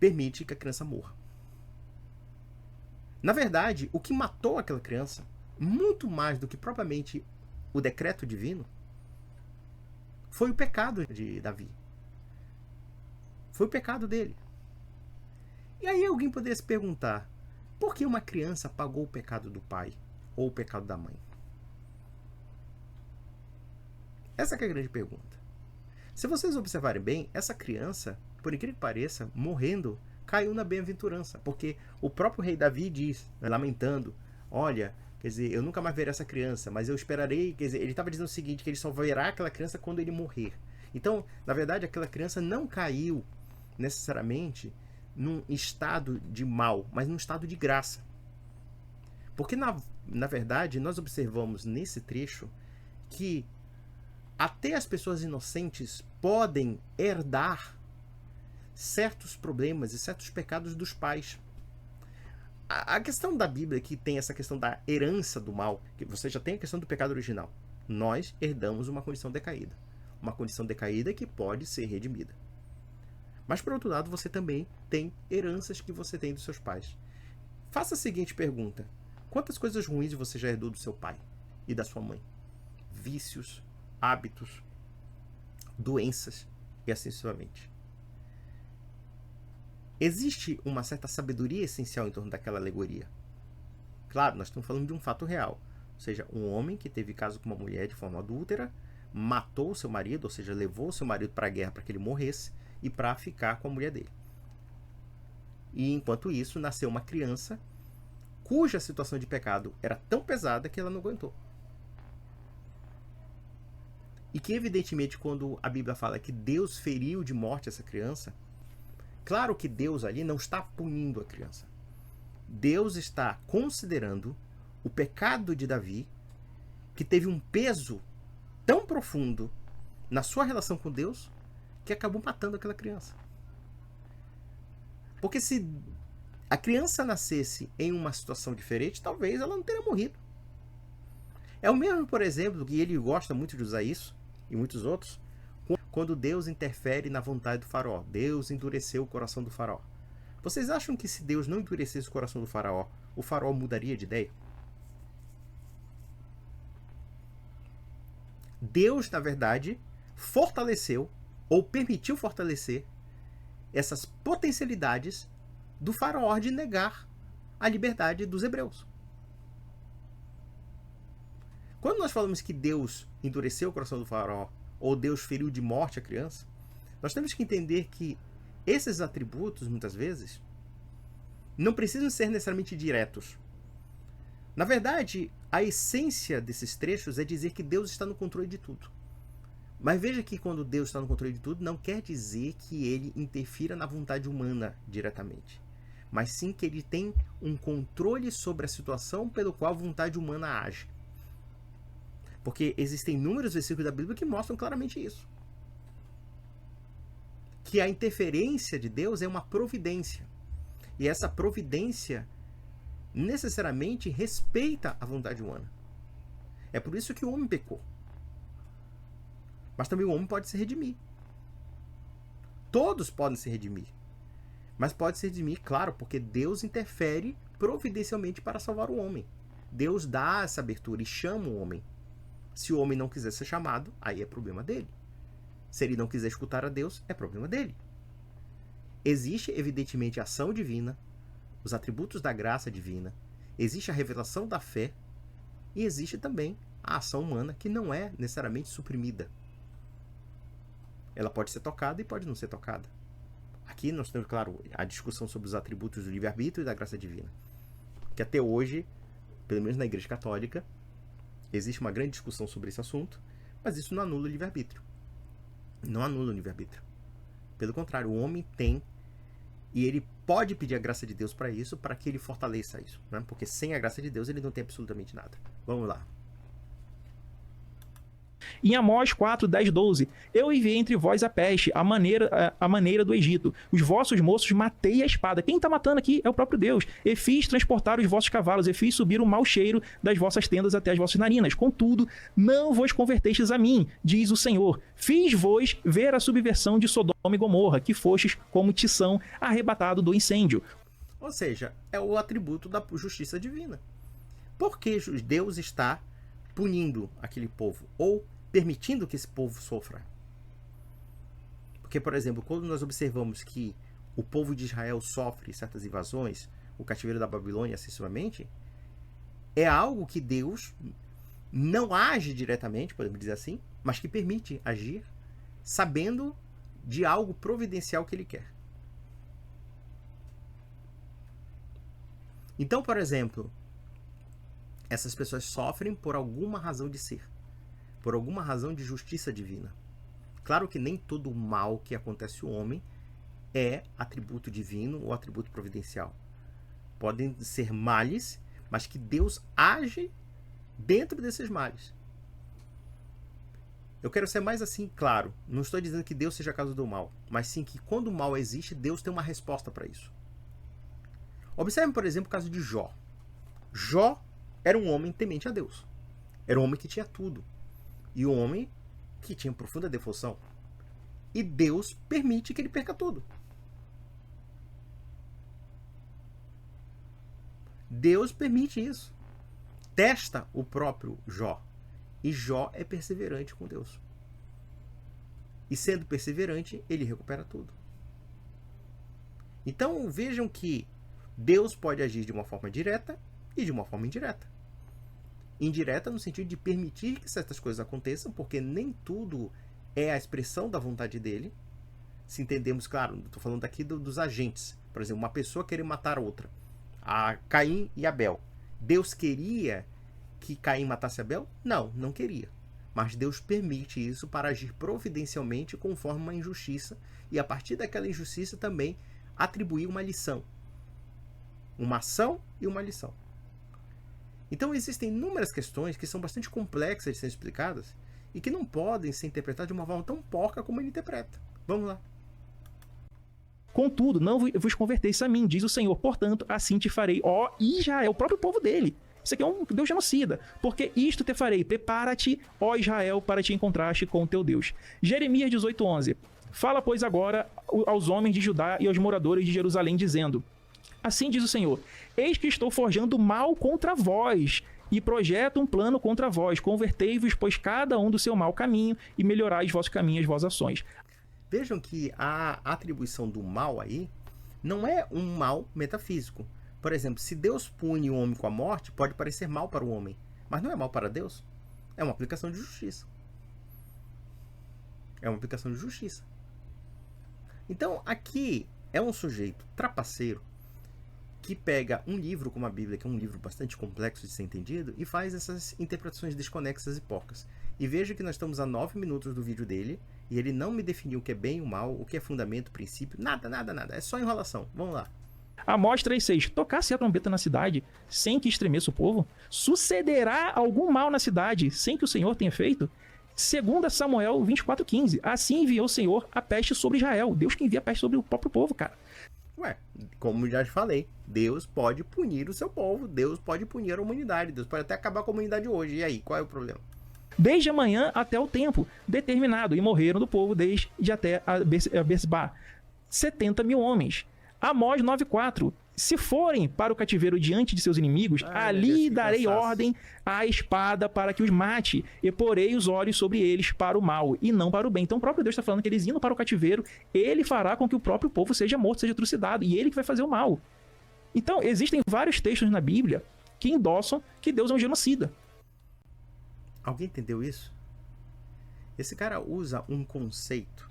permite que a criança morra. Na verdade, o que matou aquela criança, muito mais do que propriamente o decreto divino, foi o pecado de Davi. Foi o pecado dele. E aí alguém poderia se perguntar, por que uma criança pagou o pecado do pai ou o pecado da mãe? Essa que é a grande pergunta. Se vocês observarem bem, essa criança, por incrível que pareça, morrendo, caiu na bem-aventurança, porque o próprio rei Davi diz, lamentando, olha, quer dizer, eu nunca mais verei essa criança, mas eu esperarei, quer dizer, ele estava dizendo o seguinte, que ele só verá aquela criança quando ele morrer. Então, na verdade, aquela criança não caiu necessariamente num estado de mal, mas num estado de graça. Porque, na verdade, nós observamos nesse trecho que até as pessoas inocentes podem herdar certos problemas e certos pecados dos pais. A questão da Bíblia que tem essa questão da herança do mal, que você já tem a questão do pecado original. Nós herdamos uma condição decaída. Uma condição decaída que pode ser redimida. Mas, por outro lado, você também tem heranças que você tem dos seus pais. Faça a seguinte pergunta. Quantas coisas ruins você já herdou do seu pai e da sua mãe? Vícios, hábitos, doenças e assim sucessivamente. Existe uma certa sabedoria essencial em torno daquela alegoria. Claro, nós estamos falando de um fato real. Ou seja, um homem que teve caso com uma mulher de forma adúltera, matou o seu marido, ou seja, levou o seu marido para a guerra para que ele morresse e para ficar com a mulher dele. E enquanto isso, nasceu uma criança cuja situação de pecado era tão pesada que ela não aguentou. E que, evidentemente, quando a Bíblia fala que Deus feriu de morte essa criança, claro que Deus ali não está punindo a criança. Deus está considerando o pecado de Davi, que teve um peso tão profundo na sua relação com Deus, que acabou matando aquela criança. Porque se a criança nascesse em uma situação diferente, talvez ela não teria morrido. É o mesmo, por exemplo, que ele gosta muito de usar isso, e muitos outros, quando Deus interfere na vontade do faraó. Deus endureceu o coração do faraó. Vocês acham que se Deus não endurecesse o coração do faraó, o faraó mudaria de ideia? Deus, na verdade, fortaleceu ou permitiu fortalecer essas potencialidades do faraó de negar a liberdade dos hebreus. Quando nós falamos que Deus endureceu o coração do faraó ou Deus feriu de morte a criança, nós temos que entender que esses atributos, muitas vezes, não precisam ser necessariamente diretos. Na verdade, a essência desses trechos é dizer que Deus está no controle de tudo. Mas veja que quando Deus está no controle de tudo, não quer dizer que ele interfira na vontade humana diretamente. Mas sim que ele tem um controle sobre a situação pelo qual a vontade humana age. Porque existem inúmeros versículos da Bíblia que mostram claramente isso. Que a interferência de Deus é uma providência. E essa providência necessariamente respeita a vontade humana. É por isso que o homem pecou. Mas também o homem pode se redimir. Todos podem se redimir. Mas pode se redimir, claro, porque Deus interfere providencialmente para salvar o homem. Deus dá essa abertura e chama o homem. Se o homem não quiser ser chamado, aí é problema dele. Se ele não quiser escutar a Deus, é problema dele. Existe, evidentemente, a ação divina, os atributos da graça divina, existe a revelação da fé e existe também a ação humana que não é necessariamente suprimida. Ela pode ser tocada e pode não ser tocada. Aqui nós temos, claro, a discussão sobre os atributos do livre-arbítrio e da graça divina. Que até hoje, pelo menos na Igreja Católica, existe uma grande discussão sobre esse assunto, mas isso não anula o livre-arbítrio. Não anula o livre-arbítrio. Pelo contrário, o homem tem, e ele pode pedir a graça de Deus para isso, para que ele fortaleça isso. Né? Porque sem a graça de Deus ele não tem absolutamente nada. Vamos lá. Em Amós 4, 10, 12, eu enviei entre vós a peste, a maneira do Egito. Os vossos moços matei a espada. Quem está matando aqui é o próprio Deus. E fiz transportar os vossos cavalos, e fiz subir o mau cheiro das vossas tendas até as vossas narinas. Contudo, não vos convertestes a mim, diz o Senhor. Fiz-vos ver a subversão de Sodoma e Gomorra, que fostes como tição arrebatado do incêndio. Ou seja, é o atributo da justiça divina. Por que Deus está punindo aquele povo? Ou permitindo que esse povo sofra? Porque, por exemplo, quando nós observamos que o povo de Israel sofre certas invasões, o cativeiro da Babilônia, excessivamente, é algo que Deus não age diretamente, podemos dizer assim, mas que permite agir, sabendo de algo providencial que ele quer. Então, por exemplo, essas pessoas sofrem por alguma razão de ser, por alguma razão de justiça divina. Claro que nem todo o mal que acontece ao homem é atributo divino ou atributo providencial. Podem ser males, mas que Deus age dentro desses males. Eu quero ser mais assim, claro. Não estou dizendo que Deus seja a causa do mal, mas sim que quando o mal existe, Deus tem uma resposta para isso. Observe, por exemplo, o caso de Jó. Jó era um homem temente a Deus. Era um homem que tinha tudo. E um homem que tinha profunda devoção. E Deus permite que ele perca tudo. Deus permite isso. Testa o próprio Jó. E Jó é perseverante com Deus. E sendo perseverante, ele recupera tudo. Então vejam que Deus pode agir de uma forma direta e de uma forma indireta. Indireta no sentido de permitir que certas coisas aconteçam, porque nem tudo é a expressão da vontade dele. Se entendemos, claro, estou falando aqui dos agentes. Por exemplo, uma pessoa querer matar outra. A Caim e Abel. Deus queria que Caim matasse Abel? Não, não queria. Mas Deus permite isso para agir providencialmente conforme uma injustiça. E a partir daquela injustiça também atribuir uma lição. Uma ação e uma lição. Então existem inúmeras questões que são bastante complexas de serem explicadas e que não podem ser interpretadas de uma forma tão porca como ele interpreta. Vamos lá. Contudo, não vos converteis a mim, diz o Senhor. Portanto, assim te farei, ó Israel, o próprio povo dele. Isso aqui é um Deus genocida. Porque isto te farei. Prepara-te, ó Israel, para te encontraste com o teu Deus. Jeremias 18:11. Fala, pois, agora aos homens de Judá e aos moradores de Jerusalém, dizendo: assim diz o Senhor, eis que estou forjando mal contra vós, e projeto um plano contra vós. Convertei-vos, pois cada um do seu mau caminho, e melhorai os vossos caminhos, as vossas ações. Vejam que a atribuição do mal aí não é um mal metafísico. Por exemplo, se Deus pune o homem com a morte, pode parecer mal para o homem, mas não é mal para Deus. É uma aplicação de justiça. É uma aplicação de justiça. Então, aqui é um sujeito trapaceiro que pega um livro como a Bíblia, que é um livro bastante complexo de ser entendido, e faz essas interpretações desconexas e porcas. E veja que nós estamos a 9 minutos do vídeo dele, e ele não me definiu o que é bem e o mal, o que é fundamento, princípio, nada. É só enrolação. Vamos lá. Amós 3:6. Tocasse a trombeta na cidade, sem que estremeça o povo? Sucederá algum mal na cidade, sem que o Senhor tenha feito? 2 Samuel 24:15. Assim enviou o Senhor a peste sobre Israel. Deus que envia a peste sobre o próprio povo, cara. Ué, como já te falei, Deus pode punir o seu povo, Deus pode punir a humanidade, Deus pode até acabar com a humanidade hoje. E aí, qual é o problema? Desde amanhã até o tempo determinado, e morreram do povo desde até a Berseba 70.000 homens. Amós 9:4. Se forem para o cativeiro diante de seus inimigos, ali darei ordem à espada para que os mate, e porei os olhos sobre eles para o mal, e não para o bem. Então o próprio Deus está falando que eles indo para o cativeiro, ele fará com que o próprio povo seja morto, seja trucidado, e ele que vai fazer o mal. Então existem vários textos na Bíblia que endossam que Deus é um genocida. Alguém entendeu isso? Esse cara usa um conceito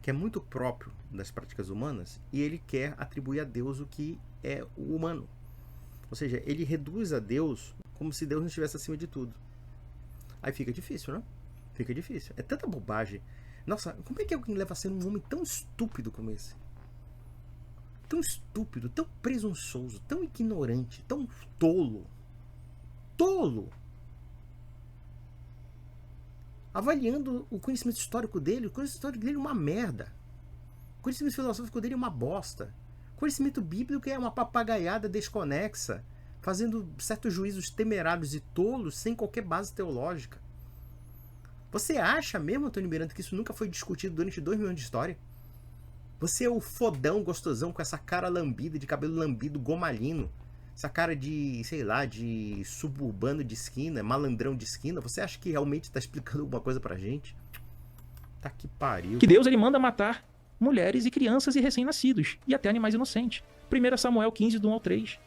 que é muito próprio das práticas humanas, e ele quer atribuir a Deus o que é o humano. Ou seja, ele reduz a Deus como se Deus não estivesse acima de tudo. Aí fica difícil, né? Fica difícil. É tanta bobagem. Nossa, como é que alguém leva a ser um homem tão estúpido como esse? Tão estúpido, tão presunçoso, tão ignorante, tão tolo. Tolo! Avaliando o conhecimento histórico dele, o conhecimento histórico dele é uma merda. O conhecimento filosófico dele é uma bosta. O conhecimento bíblico é uma papagaiada desconexa, fazendo certos juízos temerários e tolos sem qualquer base teológica. Você acha mesmo, Antônio Miranda, que isso nunca foi discutido durante 2.000 anos de história? Você é o fodão gostosão com essa cara lambida, de cabelo lambido, gomalino. Essa cara de, sei lá, de suburbano de esquina, malandrão de esquina. Você acha que realmente está explicando alguma coisa pra gente? Tá que pariu. Que Deus ele manda matar mulheres e crianças e recém-nascidos, e até animais inocentes. 1 Samuel 15, do 1 ao 3.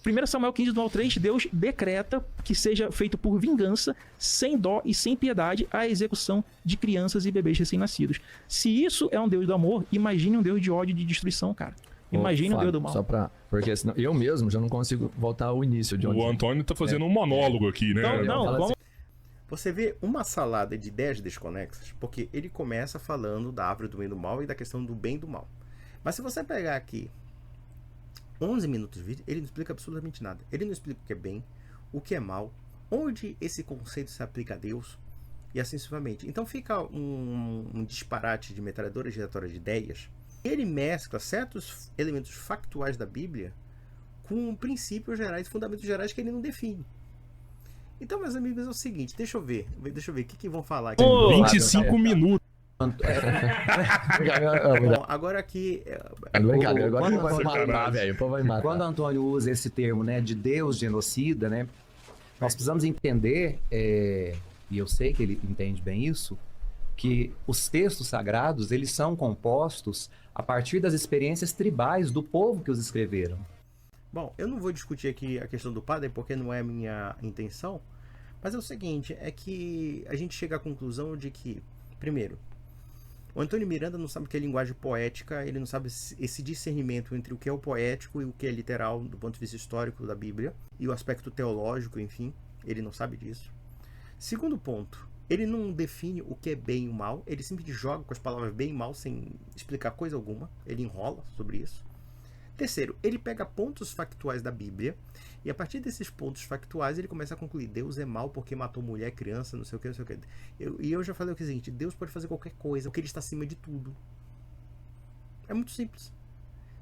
1 Samuel 15, do 1 ao 3, Deus decreta que seja feito por vingança, sem dó e sem piedade, a execução de crianças e bebês recém-nascidos. Se isso é um Deus do amor, imagine um Deus de ódio e de destruição, cara. Imagina o Deus do mal. Só pra... Porque senão eu mesmo já não consigo voltar ao início de onde... O Antônio tá fazendo um monólogo aqui, né? Não, vamos... Você vê uma salada de ideias desconexas, porque ele começa falando da árvore do bem e do mal e da questão do bem e do mal. Mas se você pegar aqui 11 minutos de vídeo, ele não explica absolutamente nada. Ele não explica o que é bem, o que é mal, onde esse conceito se aplica a Deus e assim sucessivamente. Então fica um disparate de metralhadora giratória de ideias. Ele mescla certos elementos factuais da Bíblia com princípios gerais, fundamentos gerais que ele não define. Então, meus amigos, é o seguinte, deixa eu ver o que vão falar aqui. 25 minutos. Bom, agora aqui... Quando o Antônio usa esse termo, né, de Deus genocida, né, nós precisamos entender, e eu sei que ele entende bem isso, que os textos sagrados, eles são compostos a partir das experiências tribais do povo que os escreveram. Bom, eu não vou discutir aqui a questão do padre, porque não é a minha intenção, mas é o seguinte, é que a gente chega à conclusão de que, primeiro, o Antônio Miranda não sabe o que é linguagem poética, ele não sabe esse discernimento entre o que é o poético e o que é literal do ponto de vista histórico da Bíblia, e o aspecto teológico, enfim, ele não sabe disso. Segundo ponto, ele não define o que é bem e o mal, ele simplesmente joga com as palavras bem e mal sem explicar coisa alguma, ele enrola sobre isso. Terceiro, ele pega pontos factuais da Bíblia e a partir desses pontos factuais ele começa a concluir: Deus é mau porque matou mulher, criança, não sei o que, não sei o que. E eu já falei o seguinte: Deus pode fazer qualquer coisa, porque ele está acima de tudo. É muito simples.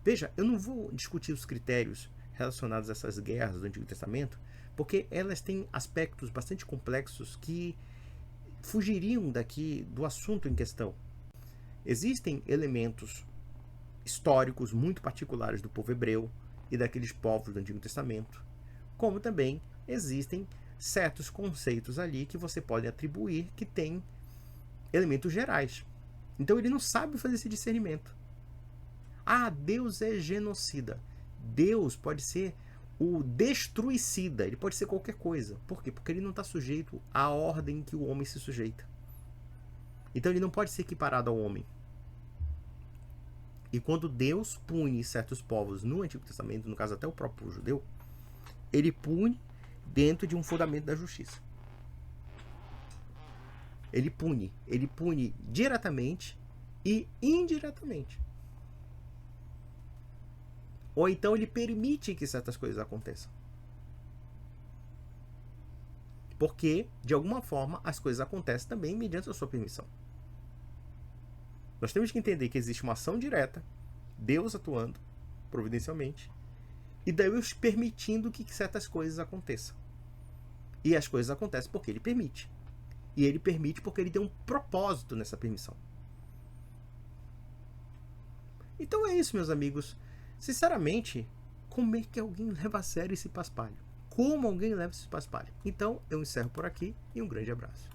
Veja, eu não vou discutir os critérios relacionados a essas guerras do Antigo Testamento, porque elas têm aspectos bastante complexos que fugiriam daqui do assunto em questão. Existem elementos históricos muito particulares do povo hebreu e daqueles povos do Antigo Testamento, como também existem certos conceitos ali que você pode atribuir que tem elementos gerais. Então ele não sabe fazer esse discernimento. Ah, Deus é genocida. Deus pode ser o destruicida, ele pode ser qualquer coisa. Por quê? Porque ele não está sujeito à ordem que o homem se sujeita. Então ele não pode ser equiparado ao homem. E quando Deus pune certos povos no Antigo Testamento, no caso até o próprio judeu, ele pune dentro de um fundamento da justiça. Ele pune diretamente e indiretamente. Ou então ele permite que certas coisas aconteçam. Porque, de alguma forma, as coisas acontecem também mediante a sua permissão. Nós temos que entender que existe uma ação direta, Deus atuando providencialmente, e Deus permitindo que certas coisas aconteçam. E as coisas acontecem porque ele permite. E ele permite porque ele tem um propósito nessa permissão. Então é isso, meus amigos. Sinceramente, como é que alguém leva a sério esse paspalho? Como alguém leva esse paspalho? Então, eu encerro por aqui e um grande abraço.